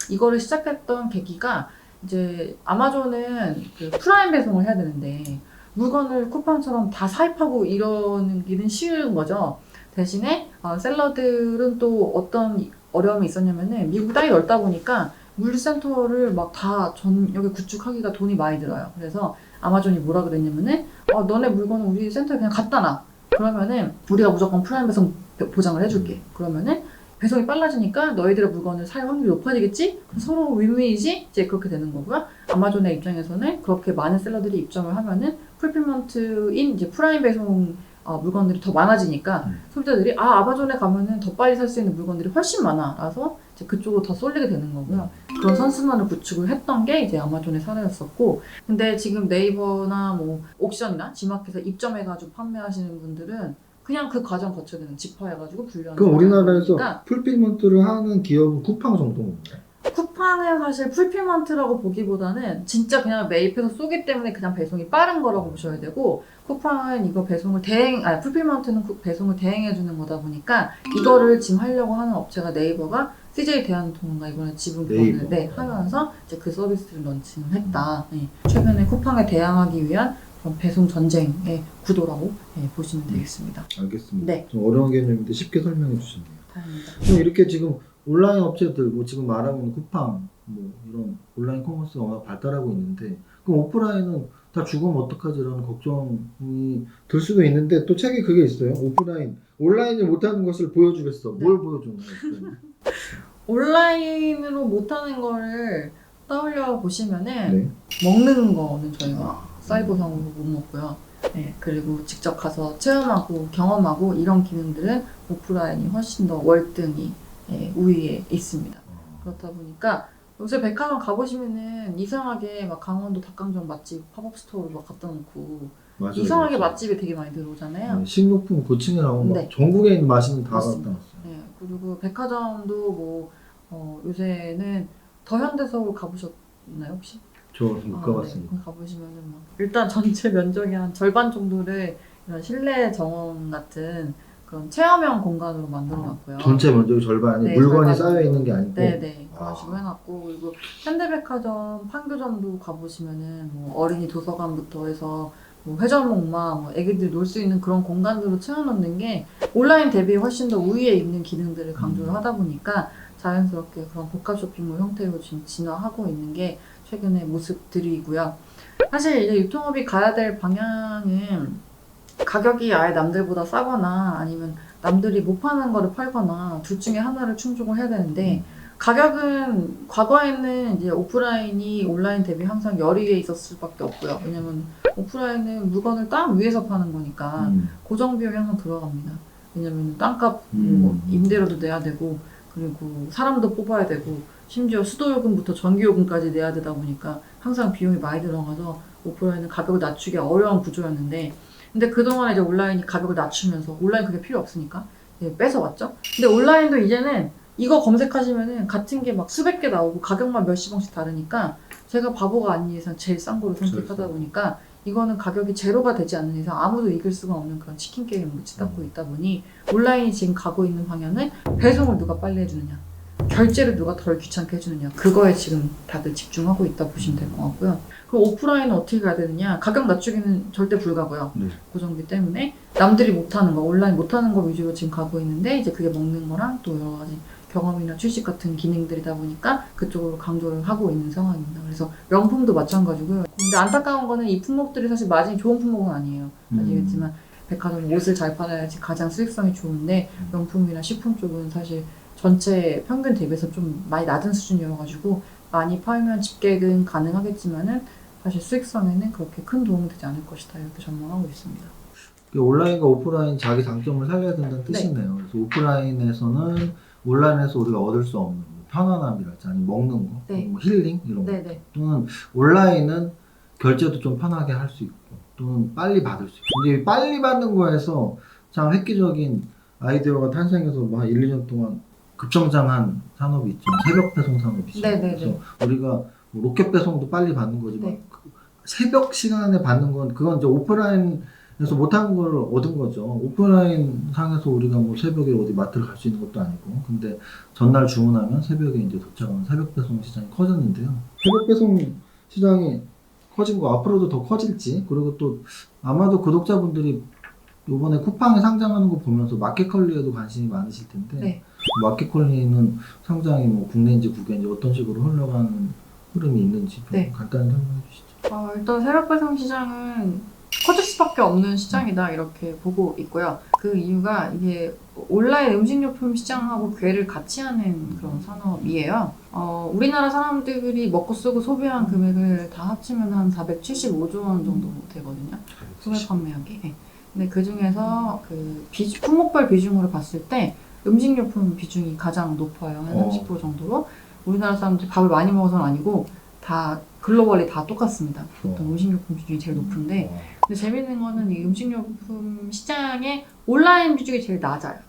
이거를 시작했던 계기가 이제 아마존은 그 프라임 배송을 해야 되는데 물건을 쿠팡처럼 다 사입하고 이러기는 쉬운 거죠. 대신에 셀러들은 또 어떤 어려움이 있었냐면은 미국 땅이 넓다 보니까 물류센터를 막 다 전역에 구축하기가 돈이 많이 들어요. 그래서 아마존이 뭐라 그랬냐면은 너네 물건은 우리 센터에 그냥 갖다 놔. 그러면은 우리가 무조건 프라임 배송 보장을 해줄게. 그러면은 배송이 빨라지니까 너희들의 물건을 살 확률이 높아지겠지? 서로 윈윈이지? 이제 그렇게 되는 거고요. 아마존의 입장에서는 그렇게 많은 셀러들이 입점을 하면은 풀필먼트인 이제 프라임 배송 물건들이 더 많아지니까 소비자들이 아마존에 가면은 더 빨리 살 수 있는 물건들이 훨씬 많아. 라서 이제 그쪽으로 더 쏠리게 되는 거고요. 그런 선순환을 구축을 했던 게 이제 아마존의 사례였었고 근데 지금 네이버나 뭐 옥션이나 지마켓에 입점해가지고 판매하시는 분들은 그냥 그 과정 거쳐야 되는 집화해가지고 분류하는 그럼 우리나라에서 거니까 풀필먼트를 하는 기업은 쿠팡 정도인가요? 쿠팡은 사실 풀필먼트라고 보기보다는 진짜 그냥 매입해서 쏘기 때문에 그냥 배송이 빠른 거라고 보셔야 되고 쿠팡은 이거 배송을 풀필먼트는 배송을 대행해주는 거다 보니까 이거를 지금 하려고 하는 업체가 네이버가 CJ 대한통운과 이번에 지분 교환을 하면서 이제 그 서비스를 런칭을 했다. 최근에 쿠팡에 대항하기 위한 그런 배송 전쟁의 구도라고 보시면 되겠습니다. 알겠습니다. 네. 좀 어려운 개념인데 쉽게 설명해 주셨네요. 다행입니다. 그럼 이렇게 지금 온라인 업체들, 뭐 지금 말하면 쿠팡, 뭐 이런 온라인 커머스가 워낙 발달하고 있는데, 그럼 오프라인은 다 죽으면 어떡하지라는 걱정이 들 수도 있는데, 또 책에 그게 있어요. 온라인이 못하는 것을 보여주겠어. 뭘 보여주는 거예요? 온라인으로 못하는 거를 떠올려 보시면은 먹는 거는 저희가 사이버상으로 못 먹고요. 그리고 직접 가서 체험하고 경험하고 이런 기능들은 오프라인이 훨씬 더 월등히 우위에 있습니다. 그렇다 보니까 요새 백화점 가보시면은 이상하게 막 강원도 닭강정 맛집 팝업 스토어를 막 갖다 놓고 맞아요, 이상하게 맞아요. 맛집에 되게 많이 들어오잖아요. 식료품 고층에 나오면 막 전국에 있는 맛있는 다 갖다 놨어요. 그리고 백화점도 뭐 요새는 더현대서울 가보셨나요 혹시? 저 못 가봤습니다. 가보시면은 막 일단 전체 면적의 한 절반 정도를 이런 실내 정원 같은 그런 체험형 공간으로 만들어놨고요. 전체 면적의 절반이 물건이 쌓여 있는 게 아니고. 그런 식으로 해놨고 그리고 현대백화점 판교점도 가보시면은 뭐 어린이 도서관부터 해서 뭐 회전목마, 뭐 애기들 놀 수 있는 그런 공간들로 채워놓는 게 온라인 대비 훨씬 더 우위에 있는 기능들을 강조를 하다 보니까 자연스럽게 그런 복합 쇼핑몰 형태로 지금 진화하고 있는 게 최근의 모습들이고요. 사실 이제 유통업이 가야 될 방향은 가격이 아예 남들보다 싸거나 아니면 남들이 못 파는 거를 팔거나 둘 중에 하나를 충족을 해야 되는데 가격은 과거에는 이제 오프라인이 온라인 대비 항상 열의에 있었을 수밖에 없고요. 왜냐면 오프라인은 물건을 땅 위에서 파는 거니까 고정 비용이 항상 들어갑니다. 왜냐면 땅값 뭐 임대료도 내야 되고 그리고 사람도 뽑아야 되고 심지어 수도요금부터 전기요금까지 내야 되다 보니까 항상 비용이 많이 들어가서 오프라인은 가격을 낮추기 어려운 구조였는데, 근데 그동안 이제 온라인이 가격을 낮추면서 온라인 그게 필요 없으니까 뺏어왔죠. 근데 온라인도 이제는 이거 검색하시면은 같은 게 막 수백 개 나오고 가격만 몇십 원씩 다르니까 제가 바보가 아닌 이상 제일 싼 거를 선택하다 보니까 이거는 가격이 제로가 되지 않는 이상 아무도 이길 수가 없는 그런 치킨 게임을 치닫고 있다 보니 온라인이 지금 가고 있는 방향은 배송을 누가 빨리 해주느냐, 결제를 누가 덜 귀찮게 해주느냐, 그거에 지금 다들 집중하고 있다 보시면 될 것 같고요. 그럼 오프라인은 어떻게 가야 되느냐? 가격 낮추기는 절대 불가고요. 네. 고정비 때문에 남들이 못하는 거, 온라인 못하는 거 위주로 지금 가고 있는데 이제 그게 먹는 거랑 또 여러 가지 경험이나 취식 같은 기능들이다 보니까 그쪽으로 강조를 하고 있는 상황입니다. 그래서 명품도 마찬가지고요. 근데 안타까운 거는 이 품목들이 사실 마진이 좋은 품목은 아니에요. 아시겠지만 백화점 옷을 잘 팔아야지 가장 수익성이 좋은데 명품이나 식품 쪽은 사실 전체 평균 대비해서 좀 많이 낮은 수준이어가지고 많이 팔면 집계는 가능하겠지만은 사실 수익성에는 그렇게 큰 도움이 되지 않을 것이다 이렇게 전망하고 있습니다. 온라인과 오프라인 자기 장점을 살려야 된다는 뜻이네요. 그래서 오프라인에서는 온라인에서 우리가 얻을 수 없는 편안함이랄지 아니면 먹는 거, 네. 뭐 힐링 이런 거, 네네. 또는 온라인은 결제도 좀 편하게 할 수 있고 또는 빨리 받을 수 있고. 근데 이 빨리 받는 거에서 참 획기적인 아이디어가 탄생해서 뭐 한 1, 2년 동안 급성장한 산업이 있죠. 새벽 배송 산업이죠. 네네네. 그래서 우리가 뭐 로켓 배송도 빨리 받는 거지만 네. 새벽 시간에 받는 건 그건 이제 오프라인에서 못하는 걸 얻은 거죠. 오프라인 상에서 우리가 뭐 새벽에 어디 마트를 갈 수 있는 것도 아니고, 근데 전날 주문하면 새벽에 이제 도착하는 새벽 배송 시장이 커졌는데요. 새벽 배송 시장이 커진 거 앞으로도 더 커질지, 그리고 또 아마도 구독자분들이 요번에 쿠팡에 상장하는 거 보면서 마켓컬리에도 관심이 많으실 텐데, 네. 마켓컬리는 상장이 뭐 국내인지 국외인지 어떤 식으로 흘러가는 흐름이 있는지 좀 네. 간단히 설명해 주시죠. 일단 새벽 배송 시장은 커질 수밖에 없는 시장이다 이렇게 보고 있고요. 그 이유가 이게 온라인 음식료품 시장하고 궤를 같이 하는 그런 산업이에요. 우리나라 사람들이 먹고 쓰고 소비한 금액을 다 합치면 한 475조 원 정도 되거든요. 소매 판매액이. 네. 근데 그 중에서 그 품목별 비중으로 봤을 때 음식료품 비중이 가장 높아요. 한 30% 정도로. 우리나라 사람들이 밥을 많이 먹어서는 아니고 다 글로벌리 다 똑같습니다. 보통 음식료품 비중이 제일 높은데, 근데 재밌는 거는 이 음식료품 시장의 온라인 비중이 제일 낮아요.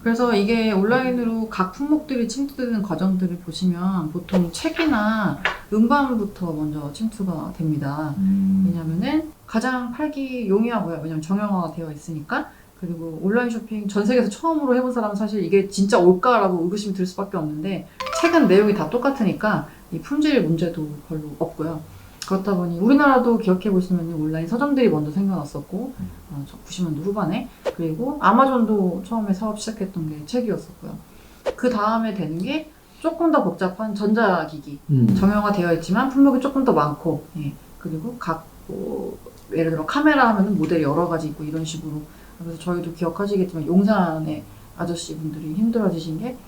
그래서 이게 온라인으로 각 품목들이 침투되는 과정들을 보시면 보통 책이나 음반부터 먼저 침투가 됩니다. 왜냐면은 가장 팔기 용이하고요. 왜냐면 정형화가 되어 있으니까. 그리고 온라인 쇼핑 전 세계에서 처음으로 해본 사람은 사실 이게 진짜 올까라고 의구심이 들 수밖에 없는데, 책은 내용이 다 똑같으니까 이 품질 문제도 별로 없고요. 그렇다 보니 우리나라도 기억해 보시면 온라인 서점들이 먼저 생겨났었고, 90년대 후반에. 그리고 아마존도 처음에 사업 시작했던 게 책이었었고요. 그 다음에 되는 게 조금 더 복잡한 전자기기. 정형화 되어 있지만 품목이 조금 더 많고, 예. 그리고 예를 들어 카메라 하면은 모델이 여러 가지 있고 이런 식으로. 그래서 저희도 기억하시겠지만 용산의 아저씨분들이 힘들어지신 게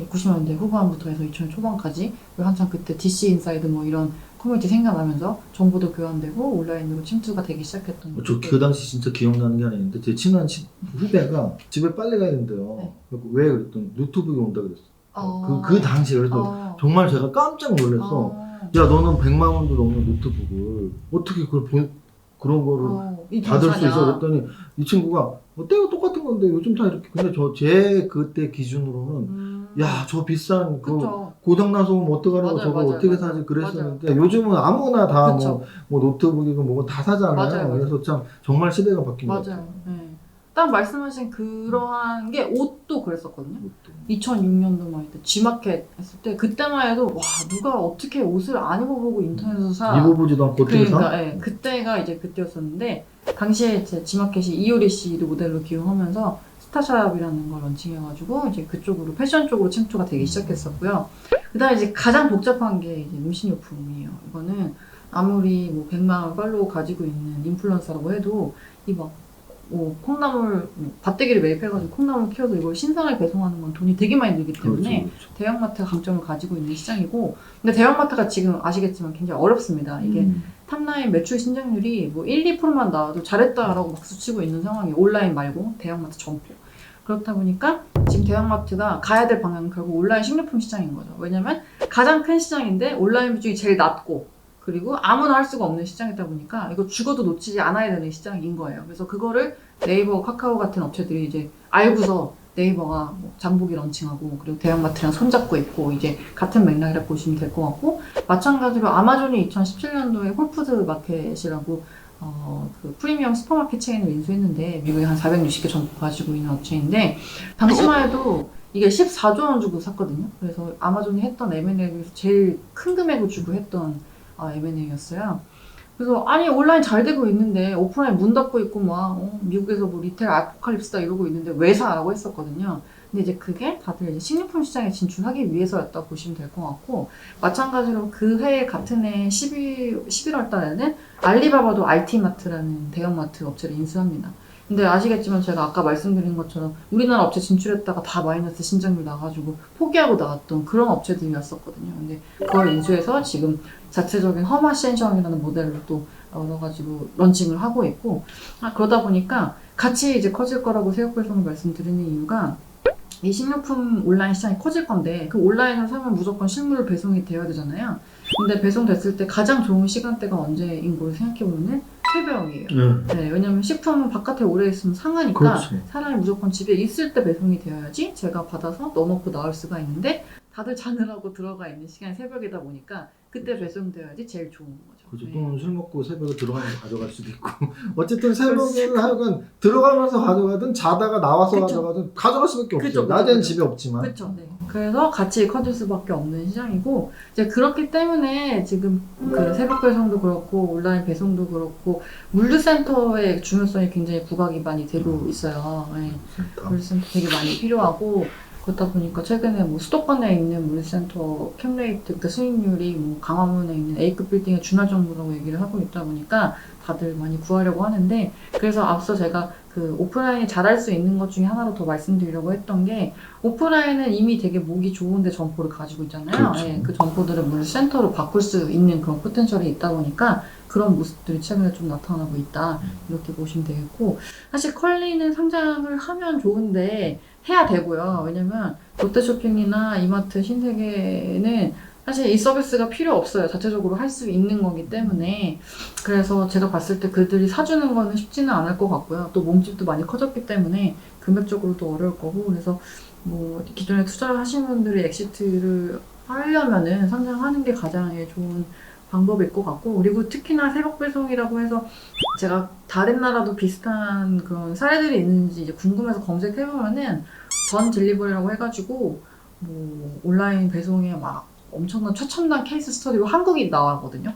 90년대 후반부터 해서 2000년 초반까지 한창 그때 DC 인사이드 뭐 이런 커뮤니티 생겨나면서 정보도 교환되고 온라인으로 침투가 되기 시작했던 저 그 당시 진짜 기억나는 게 하나 있는데, 제 친한 후배가 집에 빨리 가야 된대요. 네. 왜 그랬더니 노트북이 온다 그랬어. 그 당시에. 그래서 아. 정말 제가 깜짝 놀라서, 야 너는 100만 원도 넘는 노트북을 어떻게 그런 거를 받을 수 있어? 그랬더니 이 친구가 때가 똑같은 건데 요즘 다 이렇게. 근데 제 그때 기준으로는 야 저 비싼 그 그쵸. 고장 나서 오면 어떡하라고, 맞아요, 저거 맞아요, 어떻게 맞아요. 사지 그랬었는데, 요즘은 아무나 다 뭐 노트북이고 뭐고 다 사잖아요. 맞아요. 그래서 참 정말 시대가 바뀐 것 같아요. 맞아요. 네. 딱 말씀하신 그러한 게 옷도 그랬었거든요. 2006년도 때 G마켓 했을 때 그때만 해도 와 누가 어떻게 옷을 안 입어보고 인터넷에서 사. 입어보지도 않고 어떻게 사? 그러니까 예, 그때가 이제 그때였었는데, 당시에 제 G마켓이 이효리 씨를 모델로 기용하면서 스타샵이라는 걸 런칭해가지고 이제 그쪽으로 패션 쪽으로 침투가 되기 시작했었고요. 그다음에 이제 가장 복잡한 게 이제 음식료품이에요. 이거는 아무리 뭐 100만 원 팔로워 가지고 있는 인플루언서라고 해도 콩나물 밭대기를 매입해가지고 콩나물 키워서 이걸 신선하게 배송하는 건 돈이 되게 많이 들기 때문에 그렇죠. 대형마트가 강점을 가지고 있는 시장이고, 근데 대형마트가 지금 아시겠지만 굉장히 어렵습니다. 이게 탑라인 매출 신장률이 뭐 1, 2%만 나와도 잘했다라고 박수치고 있는 상황이에요. 온라인 말고 대형마트 전부. 그렇다 보니까 지금 대형마트가 가야 될 방향은 결국 온라인 식료품 시장인 거죠. 왜냐면 가장 큰 시장인데 온라인 비중이 제일 낮고 그리고 아무나 할 수가 없는 시장이다 보니까 이거 죽어도 놓치지 않아야 되는 시장인 거예요. 그래서 그거를 네이버, 카카오 같은 업체들이 이제 알고서 네이버가 뭐 장보기 런칭하고 그리고 대형마트랑 손잡고 있고 이제 같은 맥락이라 보시면 될 것 같고 마찬가지로 아마존이 2017년도에 홀푸드 마켓이라고 그 프리미엄 슈퍼마켓 체인을 인수했는데 미국에 한 460개 점포 가지고 있는 업체인데 당시만 해도 이게 14조 원 주고 샀거든요. 그래서 아마존이 했던 M&A에서 제일 큰 금액을 주고 했던 M&A였어요. 그래서 아니 온라인 잘 되고 있는데 오프라인 문 닫고 있고 막 미국에서 뭐 리테일 아포칼립스다 이러고 있는데 왜 사라고 했었거든요. 근데 이제 그게 다들 이제 식료품 시장에 진출하기 위해서였다고 보시면 될 것 같고 마찬가지로 그 해 같은 해 11월 달에는 알리바바도 RT마트라는 대형마트 업체를 인수합니다. 근데 아시겠지만 제가 아까 말씀드린 것처럼 우리나라 업체 진출했다가 다 마이너스 신장률 나가지고 포기하고 나갔던 그런 업체들이었었거든요. 근데 그걸 인수해서 지금 자체적인 험하센션이라는 모델로 또 얻어가지고 런칭을 하고 있고 그러다 보니까 같이 이제 커질 거라고 새우배송을 말씀드리는 이유가 이 식료품 온라인 시장이 커질 건데 그 온라인을 사면 무조건 실물 배송이 되어야 되잖아요. 근데 배송됐을 때 가장 좋은 시간대가 언제인 걸 생각해보면 새벽이에요. 네, 왜냐면 식품은 바깥에 오래 있으면 상하니까 그렇죠. 사람이 무조건 집에 있을 때 배송이 되어야지 제가 받아서 넣어놓고 나올 수가 있는데 다들 자느라고 들어가 있는 시간이 새벽이다 보니까 그때 배송되어야지 제일 좋은 거죠. 그렇죠. 네. 또는 술 먹고 새벽에 들어가면서 가져갈 수도 있고 어쨌든 새벽에는 하여간 들어가면서 가져가든 자다가 나와서 그쵸. 가져가든 가져갈 수밖에 없어요. 그쵸, 그쵸, 낮에는 그쵸. 집에 없지만. 그렇죠. 네. 그래서 같이 커질 수밖에 없는 시장이고 이제 그렇기 때문에 지금 그 새벽 배송도 그렇고 온라인 배송도 그렇고 물류센터의 중요성이 굉장히 부각이 많이 되고 있어요. 네. 물류센터 되게 많이 필요하고 그렇다 보니까 최근에 뭐 수도권에 있는 물류센터 캡레이트, 그러니까 수익률이 뭐 강화문에 있는 A급 빌딩의 준할 정도라고 얘기를 하고 있다 보니까 다들 많이 구하려고 하는데 그래서 앞서 제가 그 오프라인이 잘할 수 있는 것 중에 하나로 더 말씀드리려고 했던 게 오프라인은 이미 되게 목이 좋은데 점포를 가지고 있잖아요. 그렇죠. 네, 그 점포들을 물류센터로 바꿀 수 있는 그런 포텐셜이 있다 보니까 그런 모습들이 최근에 좀 나타나고 있다 이렇게 보시면 되겠고 사실 컬리는 상장을 하면 좋은데 해야 되고요. 왜냐면 롯데쇼핑이나 이마트, 신세계는 사실 이 서비스가 필요 없어요. 자체적으로 할 수 있는 거기 때문에 그래서 제가 봤을 때 그들이 사주는 거는 쉽지는 않을 것 같고요. 또 몸집도 많이 커졌기 때문에 금액적으로도 어려울 거고 그래서 뭐 기존에 투자를 하신 분들이 엑시트를 하려면은 상장하는 게 가장 좋은 방법일 것 같고 그리고 특히나 새벽 배송이라고 해서 제가 다른 나라도 비슷한 그런 사례들이 있는지 이제 궁금해서 검색해보면은 전 딜리버리라고 해가지고 뭐 온라인 배송에 막 엄청난 최첨단 케이스 스터디로 한국이 나왔거든요.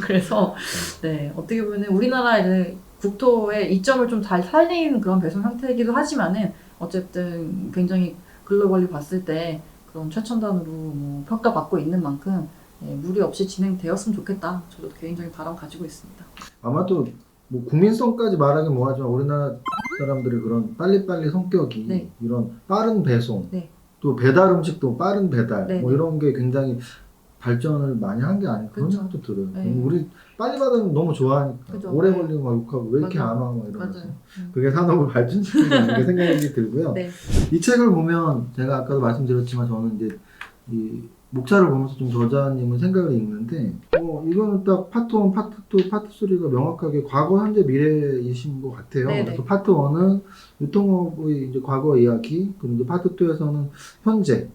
그래서 네 어떻게 보면 우리나라 이제 국토의 이점을 좀 잘 살리는 그런 배송 형태이기도 하지만은 어쨌든 굉장히 글로벌리 봤을 때 그런 최첨단으로 뭐 평가받고 있는 만큼 무리 없이 진행되었으면 좋겠다. 저도 개인적인 바람 가지고 있습니다. 아마도 뭐 국민성까지 말하긴 뭐하지만 우리나라 사람들의 그런 빨리빨리 성격이 네. 이런 빠른 배송 네. 또 배달 음식도 빠른 배달 네. 뭐 이런 게 굉장히 발전을 많이 한 게 아닌가 그런 그쵸. 생각도 들어요. 네. 우리 빨리 받으면 너무 좋아하니까 그죠. 오래 네. 걸리고 막 욕하고 왜 이렇게 맞아요. 안 와? 막 이러면서 맞아요. 그게 산업을 발전시키는 게 아닌가 생각이 들고요. 네. 이 책을 보면 제가 아까도 말씀드렸지만 저는 이제 이 목차를 보면서 좀 저자님의 생각을 읽는데 이거는 딱 파트 1, 파트 2, 파트 3가 명확하게 과거, 현재, 미래이신 것 같아요. 네네. 그래서 파트 1은 유통업의 이제 과거 이야기, 그리고 이제 파트 2에서는 현재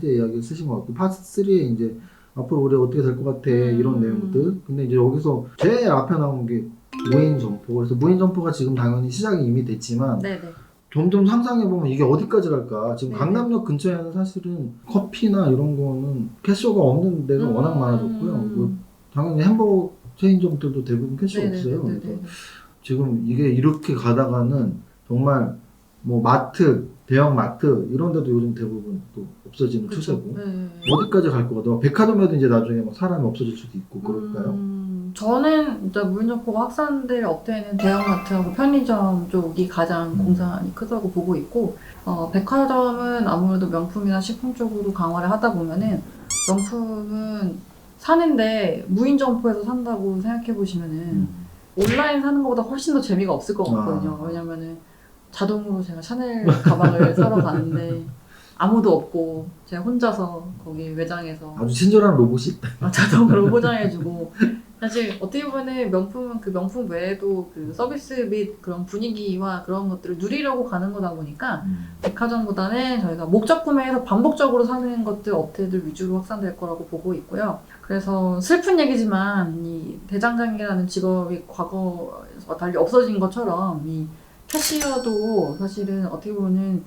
이야기를 쓰신 것 같고, 파트 3에 이제 앞으로 우리 어떻게 될 것 같아 이런 내용들. 근데 이제 여기서 제일 앞에 나온 게 무인 점포. 그래서 무인 점포가 지금 당연히 시작이 이미 됐지만 네네. 점점 상상해보면 이게 어디까지 갈까? 지금 네네. 강남역 근처에는 사실은 커피나 이런 거는 캐쇼가 없는 데가 워낙 많아졌고요. 뭐 당연히 햄버거 체인점들도 대부분 캐쇼가 없어요. 그래서 지금 이게 이렇게 가다가는 정말 뭐 마트, 대형 마트 이런 데도 요즘 대부분 또 없어지는 추세고 네. 어디까지 갈 것 같아요? 백화점에도 이제 나중에 막 사람이 없어질 수도 있고 그럴까요? 저는 일단 무인점포가 확산될 업체는 대형마트하고 편의점 쪽이 가장 공산이 크다고 보고 있고 백화점은 아무래도 명품이나 식품 쪽으로 강화를 하다 보면은 명품은 사는데 무인점포에서 산다고 생각해 보시면은 온라인 사는 것보다 훨씬 더 재미가 없을 것 같거든요. 왜냐면은 자동으로 제가 샤넬 가방을 사러 가는데 아무도 없고 제가 혼자서 거기 매장에서 아주 친절한 로봇이 있다. 자동으로 포장해주고 사실 어떻게 보면 명품은 그 명품 외에도 그 서비스 및 그런 분위기와 그런 것들을 누리려고 가는 거다 보니까 백화점보다는 저희가 목적 구매해서 반복적으로 사는 것들 업체들 위주로 확산될 거라고 보고 있고요. 그래서 슬픈 얘기지만 이 대장장이라는 직업이 과거와 달리 없어진 것처럼 이 캐시어도 사실은 어떻게 보면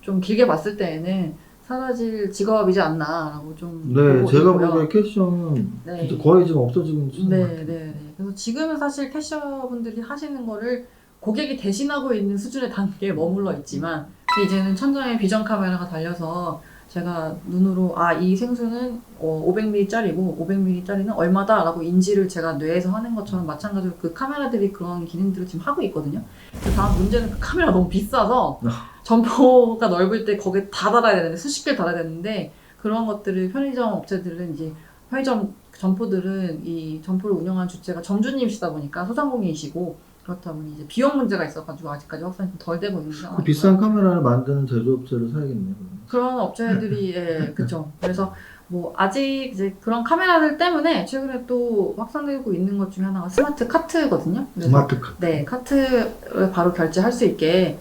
좀 길게 봤을 때에는 사라질 직업이지 않나라고 좀 네, 보고 제가 있고요. 보기에 캐시어는 네. 진짜 거의 지금 없어지는 추세인 것 네, 같아요. 네, 네. 그래서 지금은 사실 캐셔분들이 하시는 거를 고객이 대신하고 있는 수준의 단계에 머물러 있지만 이제는 천장에 비전 카메라가 달려서 제가 눈으로 이 생수는 500ml짜리고 500ml짜리는 얼마다라고 인지를 제가 뇌에서 하는 것처럼 마찬가지로 그 카메라들이 그런 기능들을 지금 하고 있거든요. 근데 다음 문제는 그 카메라가 너무 비싸서 점포가 넓을 때 거기에 다 달아야 되는데 수십 개를 달아야 되는데 그런 것들을 편의점 업체들은 이제 편의점 점포들은 이 점포를 운영하는 주체가 점주님이시다 보니까 소상공인이시고 그렇다 보니 이제 비용 문제가 있어가지고 아직까지 확산이 좀 덜 되고 있는 그 상황이고요. 비싼 카메라를 만드는 제조업체를 사야겠네요. 그런 업체들이 그쵸. 그래서 뭐 아직 이제 그런 카메라들 때문에 최근에 또 확산되고 있는 것 중에 하나가 스마트 카트거든요. 그래서 스마트 카트. 네, 카트를 바로 결제할 수 있게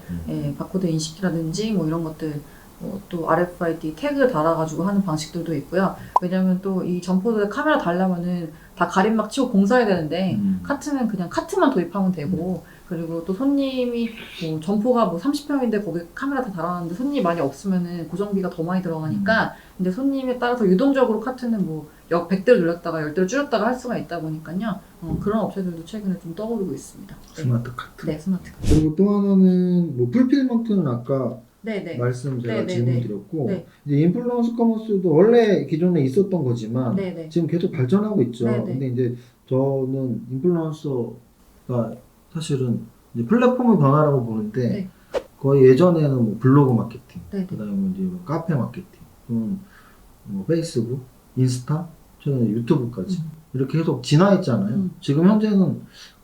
바코드 인식이라든지 뭐 이런 것들 또 RFID 태그 달아가지고 하는 방식들도 있고요. 왜냐면 또 이 점포들 카메라 달려면은 다 가림막 치고 공사해야 되는데 카트는 그냥 카트만 도입하면 되고 그리고 또 손님이 뭐 점포가 뭐 30평인데 거기 카메라 다 달아놨는데 손님이 많이 없으면은 고정비가 더 많이 들어가니까 근데 손님에 따라서 유동적으로 카트는 뭐 100대를 늘렸다가 10대를 줄였다가 할 수가 있다 보니까요. 그런 업체들도 최근에 좀 떠오르고 있습니다. 네. 스마트 카트. 네, 스마트 카트. 그리고 또 하나는 뭐 풀필먼트는 아까 네네. 말씀 제가 네네네. 질문 드렸고 네. 이제 인플루언서 커머스도 원래 기존에 있었던 거지만 네네. 지금 계속 발전하고 있죠. 네네. 근데 이제 저는 인플루언서가 사실은 이제 플랫폼의 변화라고 보는데 네. 거의 예전에는 뭐 블로그 마케팅, 네네. 그다음에 이제 뭐 카페 마케팅, 또는 뭐 페이스북, 인스타, 최근에 유튜브까지 이렇게 계속 진화했잖아요. 지금 현재는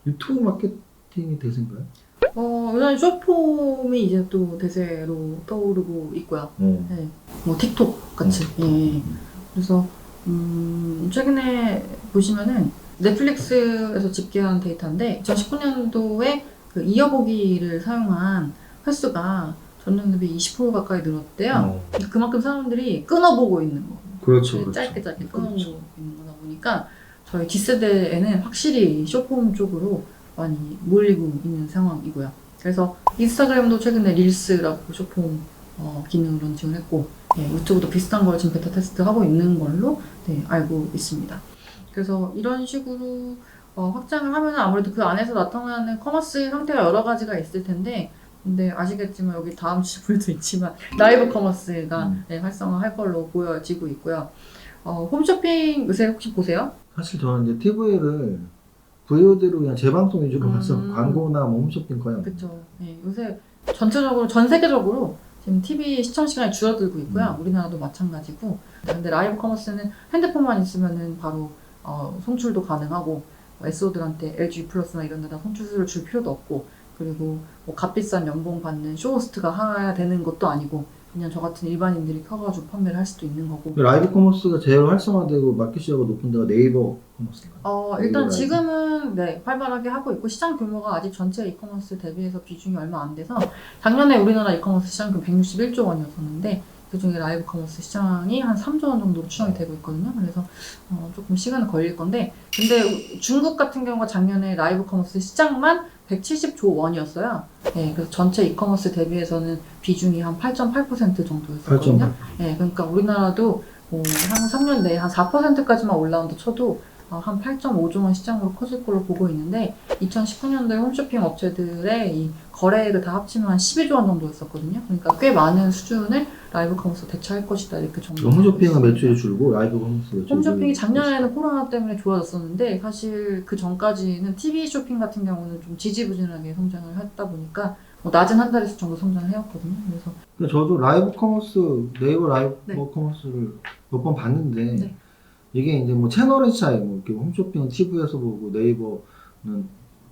유튜브 마케팅이 대세인가요? 요즘 숏폼이 이제 또 대세로 떠오르고 있고요. 네. 뭐 틱톡 같이. 예. 그래서 최근에 보시면은 넷플릭스에서 집계한 데이터인데 2019년도에 그 이어보기를 사용한 횟수가 전년 대비 20% 가까이 늘었대요. 그만큼 사람들이 끊어보고 있는 거. 그렇죠, 네, 그렇죠. 짧게 끊어보고 그렇죠. 있는 거다 보니까 저희 D세대에는 확실히 숏폼 쪽으로 많이 몰리고 있는 상황이고요. 그래서 인스타그램도 최근에 릴스라고 숏폼 기능을 론칭을 했고 유튜브도 비슷한 걸 지금 베타 테스트하고 있는 걸로 알고 있습니다. 그래서 이런 식으로 확장을 하면 아무래도 그 안에서 나타나는 커머스 형태가 여러 가지가 있을 텐데 근데 아시겠지만 여기 다음 지표도 있지만 라이브 커머스가 활성화할 걸로 보여지고 있고요. 홈쇼핑 요새 혹시 보세요? 사실 저는 이제 TV를 VOD로 그냥 재방송 위주로 봐서 광고나 뭐 홈쇼핑 거의 안 봐요. 그렇죠. 요새 전체적으로 전 세계적으로 지금 TV 시청 시간이 줄어들고 있고요. 우리나라도 마찬가지고. 근데 라이브 커머스는 핸드폰만 있으면은 바로 송출도 가능하고 SO들한테 LG 플러스나 이런 데다 송출수를 줄 필요도 없고 그리고 뭐 값비싼 연봉 받는 쇼호스트가 해야 되는 것도 아니고 그냥 저 같은 일반인들이 켜가지고 판매를 할 수도 있는 거고. 라이브 커머스가 제일 활성화되고 마켓 시어가 높은 데가 네이버 커머스인가요? 일단 지금은 활발하게 하고 있고 시장 규모가 아직 전체 이커머스 대비해서 비중이 얼마 안 돼서 작년에 우리나라 이커머스 시장 규모 161조 원이었었는데 그중에 라이브 커머스 시장이 한 3조 원 정도로 추정이 되고 있거든요. 그래서 조금 시간은 걸릴 건데 근데 중국 같은 경우가 작년에 라이브 커머스 시장만 170조 원이었어요. 그래서 전체 이커머스 대비해서는 비중이 한 8.8% 정도였거든요. 그러니까 우리나라도 한 3년 내에 한 4%까지만 올라온다 쳐도 한 8.5조 원 시장으로 커질 걸로 보고 있는데 2019년도에 홈쇼핑 업체들의 이 거래액을 다 합치면 한 12조 원 정도였었거든요. 그러니까 꽤 많은 수준을 라이브 커머스 대체할 것이다 이렇게 정도. 홈쇼핑은 매출이 줄고 라이브 커머스 매출이 홈쇼핑이 작년에는 코로나 때문에 좋아졌었는데 사실 그 전까지는 TV 쇼핑 같은 경우는 좀 지지부진하게 성장을 했다 보니까 낮은 한 자릿수 정도 성장을 해왔거든요. 그래서 저도 라이브 커머스 네이버 라이브 커머스를 몇 번 봤는데 이게 이제 뭐 채널의 차이, 뭐 이렇게 홈쇼핑은 TV에서 보고 네이버는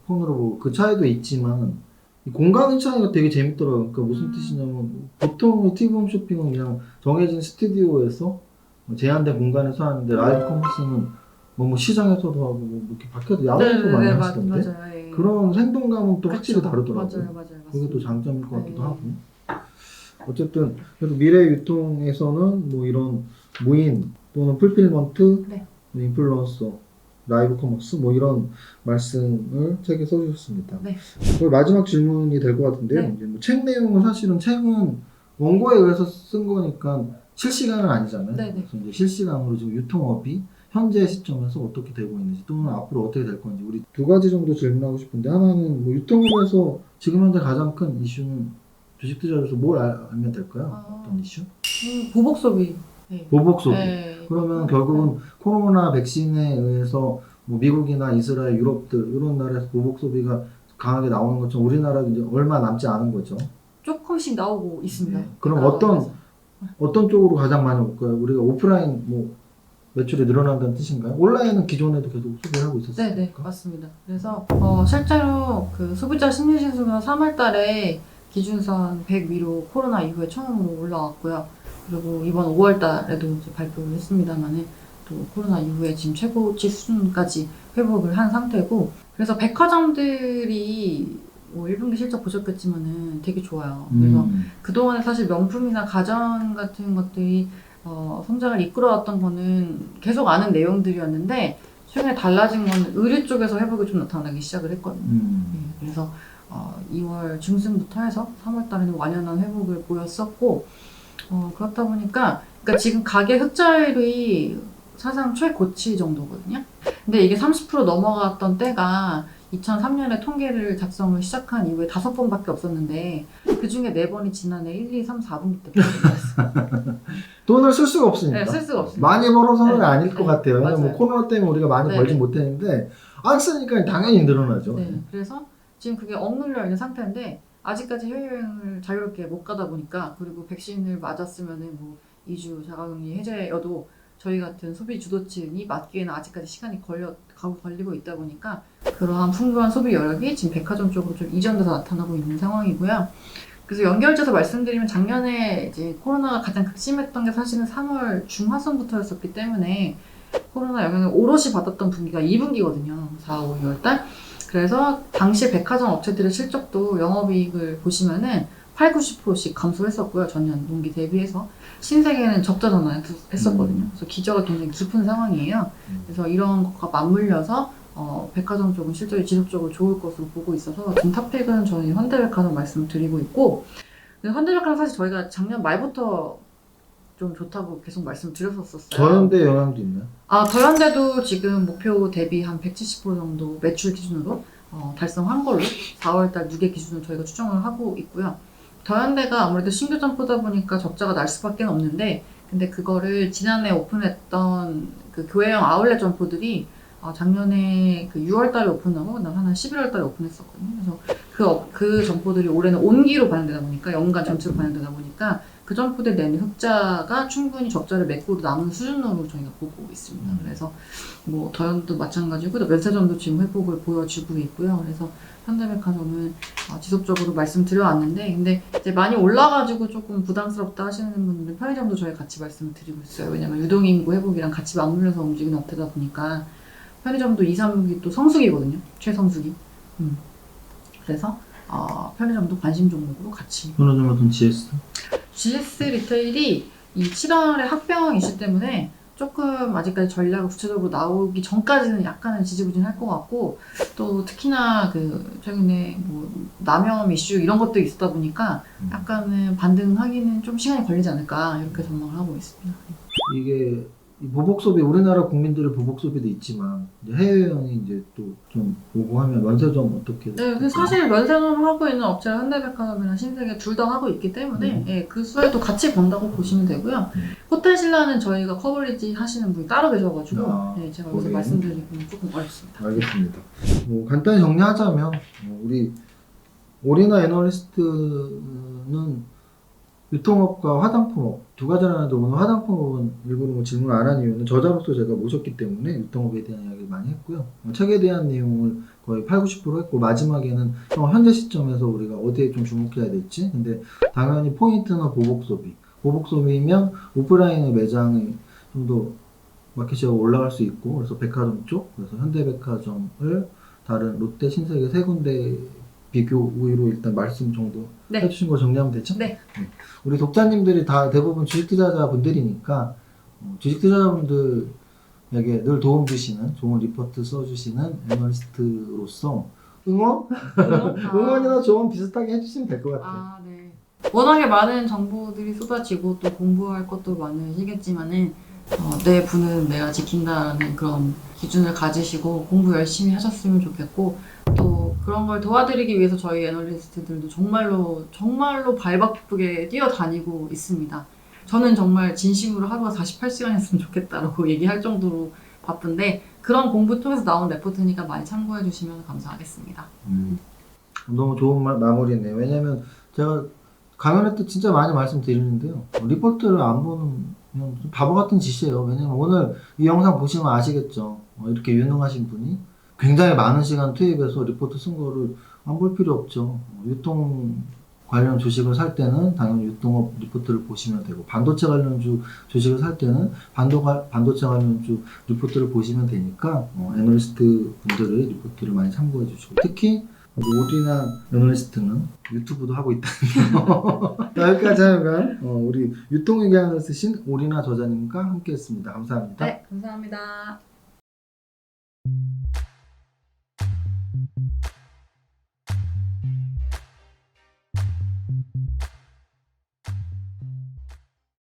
폰으로 보고 그 차이도 있지만 이 공간의 차이가 되게 재밌더라고요. 그러니까 무슨 뜻이냐면 보통 TV 홈쇼핑은 그냥 정해진 스튜디오에서 제한된 공간에서 하는데 라이브 커머스는 뭐 시장에서도 하고 뭐 이렇게 밖에도 야외에서 많이 하시던데 맞아요. 예. 그런 생동감은 또 확실히 그쵸. 다르더라고요. 맞아요. 그게 또 맞습니다. 장점일 것 같기도 네. 하고. 어쨌든 그래도 미래 유통에서는 뭐 이런 무인 또는 풀필먼트, 네. 인플루언서, 라이브 커머스 뭐 이런 말씀을 책에 써주셨습니다. 네. 거의 마지막 질문이 될 것 같은데요. 네. 이제 뭐책 내용은 사실은 책은 원고에 의해서 쓴 거니까 실시간은 아니잖아요. 네, 네. 그래서 이제 실시간으로 지금 유통업이 현재 시점에서 어떻게 되고 있는지 또는 앞으로 어떻게 될 건지 우리 두 가지 정도 질문하고 싶은데 하나는 뭐 유통업에서 지금 현재 가장 큰 이슈는 주식 투자자로서 뭘 알면 될까요? 어떤 이슈? 보복 소비. 네. 보복 소비. 네. 그러면 결국은 코로나 백신에 의해서 뭐 미국이나 이스라엘, 유럽들 이런 나라에서 보복 소비가 강하게 나오는 것처럼 우리나라도 이제 얼마 남지 않은 거죠. 조금씩 나오고 있습니다. 네. 그럼 백화점에서. 어떤 쪽으로 가장 많이 올까요? 우리가 오프라인 뭐 매출이 늘어난다는 뜻인가요? 온라인은 기존에도 계속 소비를 하고 있었어요. 네, 맞습니다. 그래서 실제로 그 소비자 심리 지수가 3월 달에 기준선 100 위로 코로나 이후에 처음으로 올라왔고요. 그리고 이번 5월 달에도 이제 발표를 했습니다만은 또 코로나 이후에 지금 최고치 수준까지 회복을 한 상태고, 그래서 백화점들이 뭐 1분기 실적 보셨겠지만은 되게 좋아요. 그래서 그동안에 사실 명품이나 가전 같은 것들이 성장을 이끌어왔던 거는 계속 아는 내용들이었는데, 최근에 달라진 건 의류 쪽에서 회복이 좀 나타나기 시작을 했거든요. 그래서 2월 중순부터 해서 3월 달에는 완연한 회복을 보였었고, 그렇다 보니까 그러니까 지금 가계 흑자율이 사상 최고치 정도거든요. 근데 이게 30% 넘어갔던 때가 2003년에 통계를 작성을 시작한 이후에 5번밖에 없었는데, 그 중에 4번이 지난해 1, 2, 3, 4분기 때 벌어졌어요. 돈을 쓸 수가 없으니까. 네, 쓸 수가 없습니다. 많이 벌어서는 네. 아닐 것 같아요. 왜냐면 맞아요. 뭐 코로나 때문에 우리가 많이 네. 벌지 못했는데 안 쓰니까 당연히 늘어나죠. 네, 그래서 지금 그게 억눌려 있는 상태인데, 아직까지 해외여행을 자유롭게 못 가다 보니까, 그리고 백신을 맞았으면은 뭐 2주 자가격리 해제여도 저희 같은 소비 주도층이 맞기에는 아직까지 시간이 걸리고 있다 보니까 그러한 풍부한 소비 여력이 지금 백화점 쪽으로 좀 이전돼서 나타나고 있는 상황이고요. 그래서 연결해서 말씀드리면 작년에 이제 코로나가 가장 극심했던 게 사실은 3월 중하순부터였었기 때문에 코로나 영향을 오롯이 받았던 분기가 2분기거든요. 4, 5, 6월 달. 그래서 당시 백화점 업체들의 실적도 영업이익을 보시면은 8, 90%씩 감소했었고요. 전년 동기 대비해서. 신세계는 적자 전환했었거든요. 그래서 기저가 굉장히 깊은 상황이에요. 그래서 이런 것과 맞물려서 백화점 쪽은 실적이 지속적으로 좋을 것으로 보고 있어서 지금 탑픽은 저희 현대백화점 말씀드리고 있고, 현대백화점 사실 저희가 작년 말부터 좀 좋다고 계속 말씀드렸었어요. 저현대 영향도 있나요? 더현대도 지금 목표 대비 한 170% 정도 매출 기준으로 달성한 걸로 4월달 누계 기준으로 저희가 추정을 하고 있고요. 더현대가 아무래도 신규 점포다 보니까 적자가 날 수밖에 없는데, 근데 그거를 지난해 오픈했던 그 교회형 아울렛 점포들이 작년에 그 6월달에 오픈하고 그다음 한 11월달에 오픈했었거든요. 그래서 그 점포들이 올해는 온기로 반영되다 보니까, 연간 전체로 반영되다 보니까 그 점포들 내는 흑자가 충분히 적자를 메꾸고 남은 수준으로 저희가 보고 있습니다. 그래서 뭐 더현도 마찬가지고 또 면세점도 지금 회복을 보여주고 있고요. 그래서 현대백화점은 지속적으로 말씀드려왔는데, 근데 이제 많이 올라가지고 조금 부담스럽다 하시는 분들 편의점도 저희 같이 말씀을 드리고 있어요. 왜냐면 유동인구 회복이랑 같이 맞물려서 움직이는 업체다 보니까 편의점도 2, 3분기 또 성수기거든요. 최성수기. 그래서 편의점도 관심 종목으로 같이. 편의점은 GS? GS 리테일이 이 7월에 합병 이슈 때문에 조금 아직까지 전략을 구체적으로 나오기 전까지는 약간은 지지부진할 것 같고, 또 특히나 그 최근에 뭐 남염 이슈 이런 것도 있었다 보니까 약간은 반등하기는 좀 시간이 걸리지 않을까 이렇게 전망을 하고 있습니다. 이게 이 보복 소비, 우리나라 국민들의 보복 소비도 있지만 이제 해외여행이 이제 또 좀 오고 하면 면세점 어떻게? 네, 근데 사실 면세점 하고 있는 업체가 현대백화점이나 신세계 둘 다 하고 있기 때문에 예, 그 수혜도 같이 본다고 보시면 되고요. 호텔 신라는 저희가 커버리지 하시는 분이 따로 계셔가지고 네, 제가 여기서 말씀드리기는 조금 어렵습니다. 알겠습니다. 뭐 간단히 정리하자면 우리 오리나 애널리스트는 유통업과 화장품업 두 가지를 하는데, 오늘 화장품업은 일부러 뭐 질문 안 한 이유는 저자로서 제가 모셨기 때문에 유통업에 대한 이야기를 많이 했고요. 책에 대한 내용을 거의 8, 90% 했고, 마지막에는 현재 시점에서 우리가 어디에 좀 주목해야 될지. 근데 당연히 포인트는 보복 소비. 보복 소비면 오프라인의 매장이 좀 더 마켓시어가 올라갈 수 있고, 그래서 백화점 쪽, 그래서 현대백화점을 다른 롯데, 신세계 세 군데 비교 우위로 일단 말씀 정도 네. 해주신 거 정리하면 되죠? 네. 우리 독자님들이 다 대부분 주식 투자자분들이니까 주식 투자자분들에게 늘 도움 주시는 좋은 리포트 써주시는 애널리스트로서 응원이나 조언 비슷하게 해주시면 될 것 같아요. 아, 네. 워낙에 많은 정보들이 쏟아지고 또 공부할 것도 많으시겠지만은 내 부는 내가 지킨다라는 그런 기준을 가지시고 공부 열심히 하셨으면 좋겠고 또 그런 걸 도와드리기 위해서 저희 애널리스트들도 정말로 발 바쁘게 뛰어다니고 있습니다. 저는 정말 진심으로 하루가 48시간이었으면 좋겠다라고 얘기할 정도로 바쁜데 그런 공부 통해서 나온 레포트니까 많이 참고해 주시면 감사하겠습니다. 너무 좋은 마무리네요. 왜냐면 제가 강연회 때 진짜 많이 말씀드리는데요. 리포트를 안 보는 그냥 좀 바보 같은 짓이에요. 왜냐면 오늘 이 영상 보시면 아시겠죠. 이렇게 유능하신 분이 굉장히 많은 시간 투입해서 리포트 쓴 거를 안 볼 필요 없죠. 유통 관련 주식을 살 때는 당연히 유통업 리포트를 보시면 되고 반도체 관련주 주식을 살 때는 반도체 관련주 리포트를 보시면 되니까 애널리스트 분들의 리포트를 많이 참고해 주시고 특히 오리나 애널리스트는 유튜브도 하고 있다는 거. 여기까지 하면 우리 유통의견을 쓰신 오리나 저자님과 함께 했습니다. 감사합니다. 네, 감사합니다.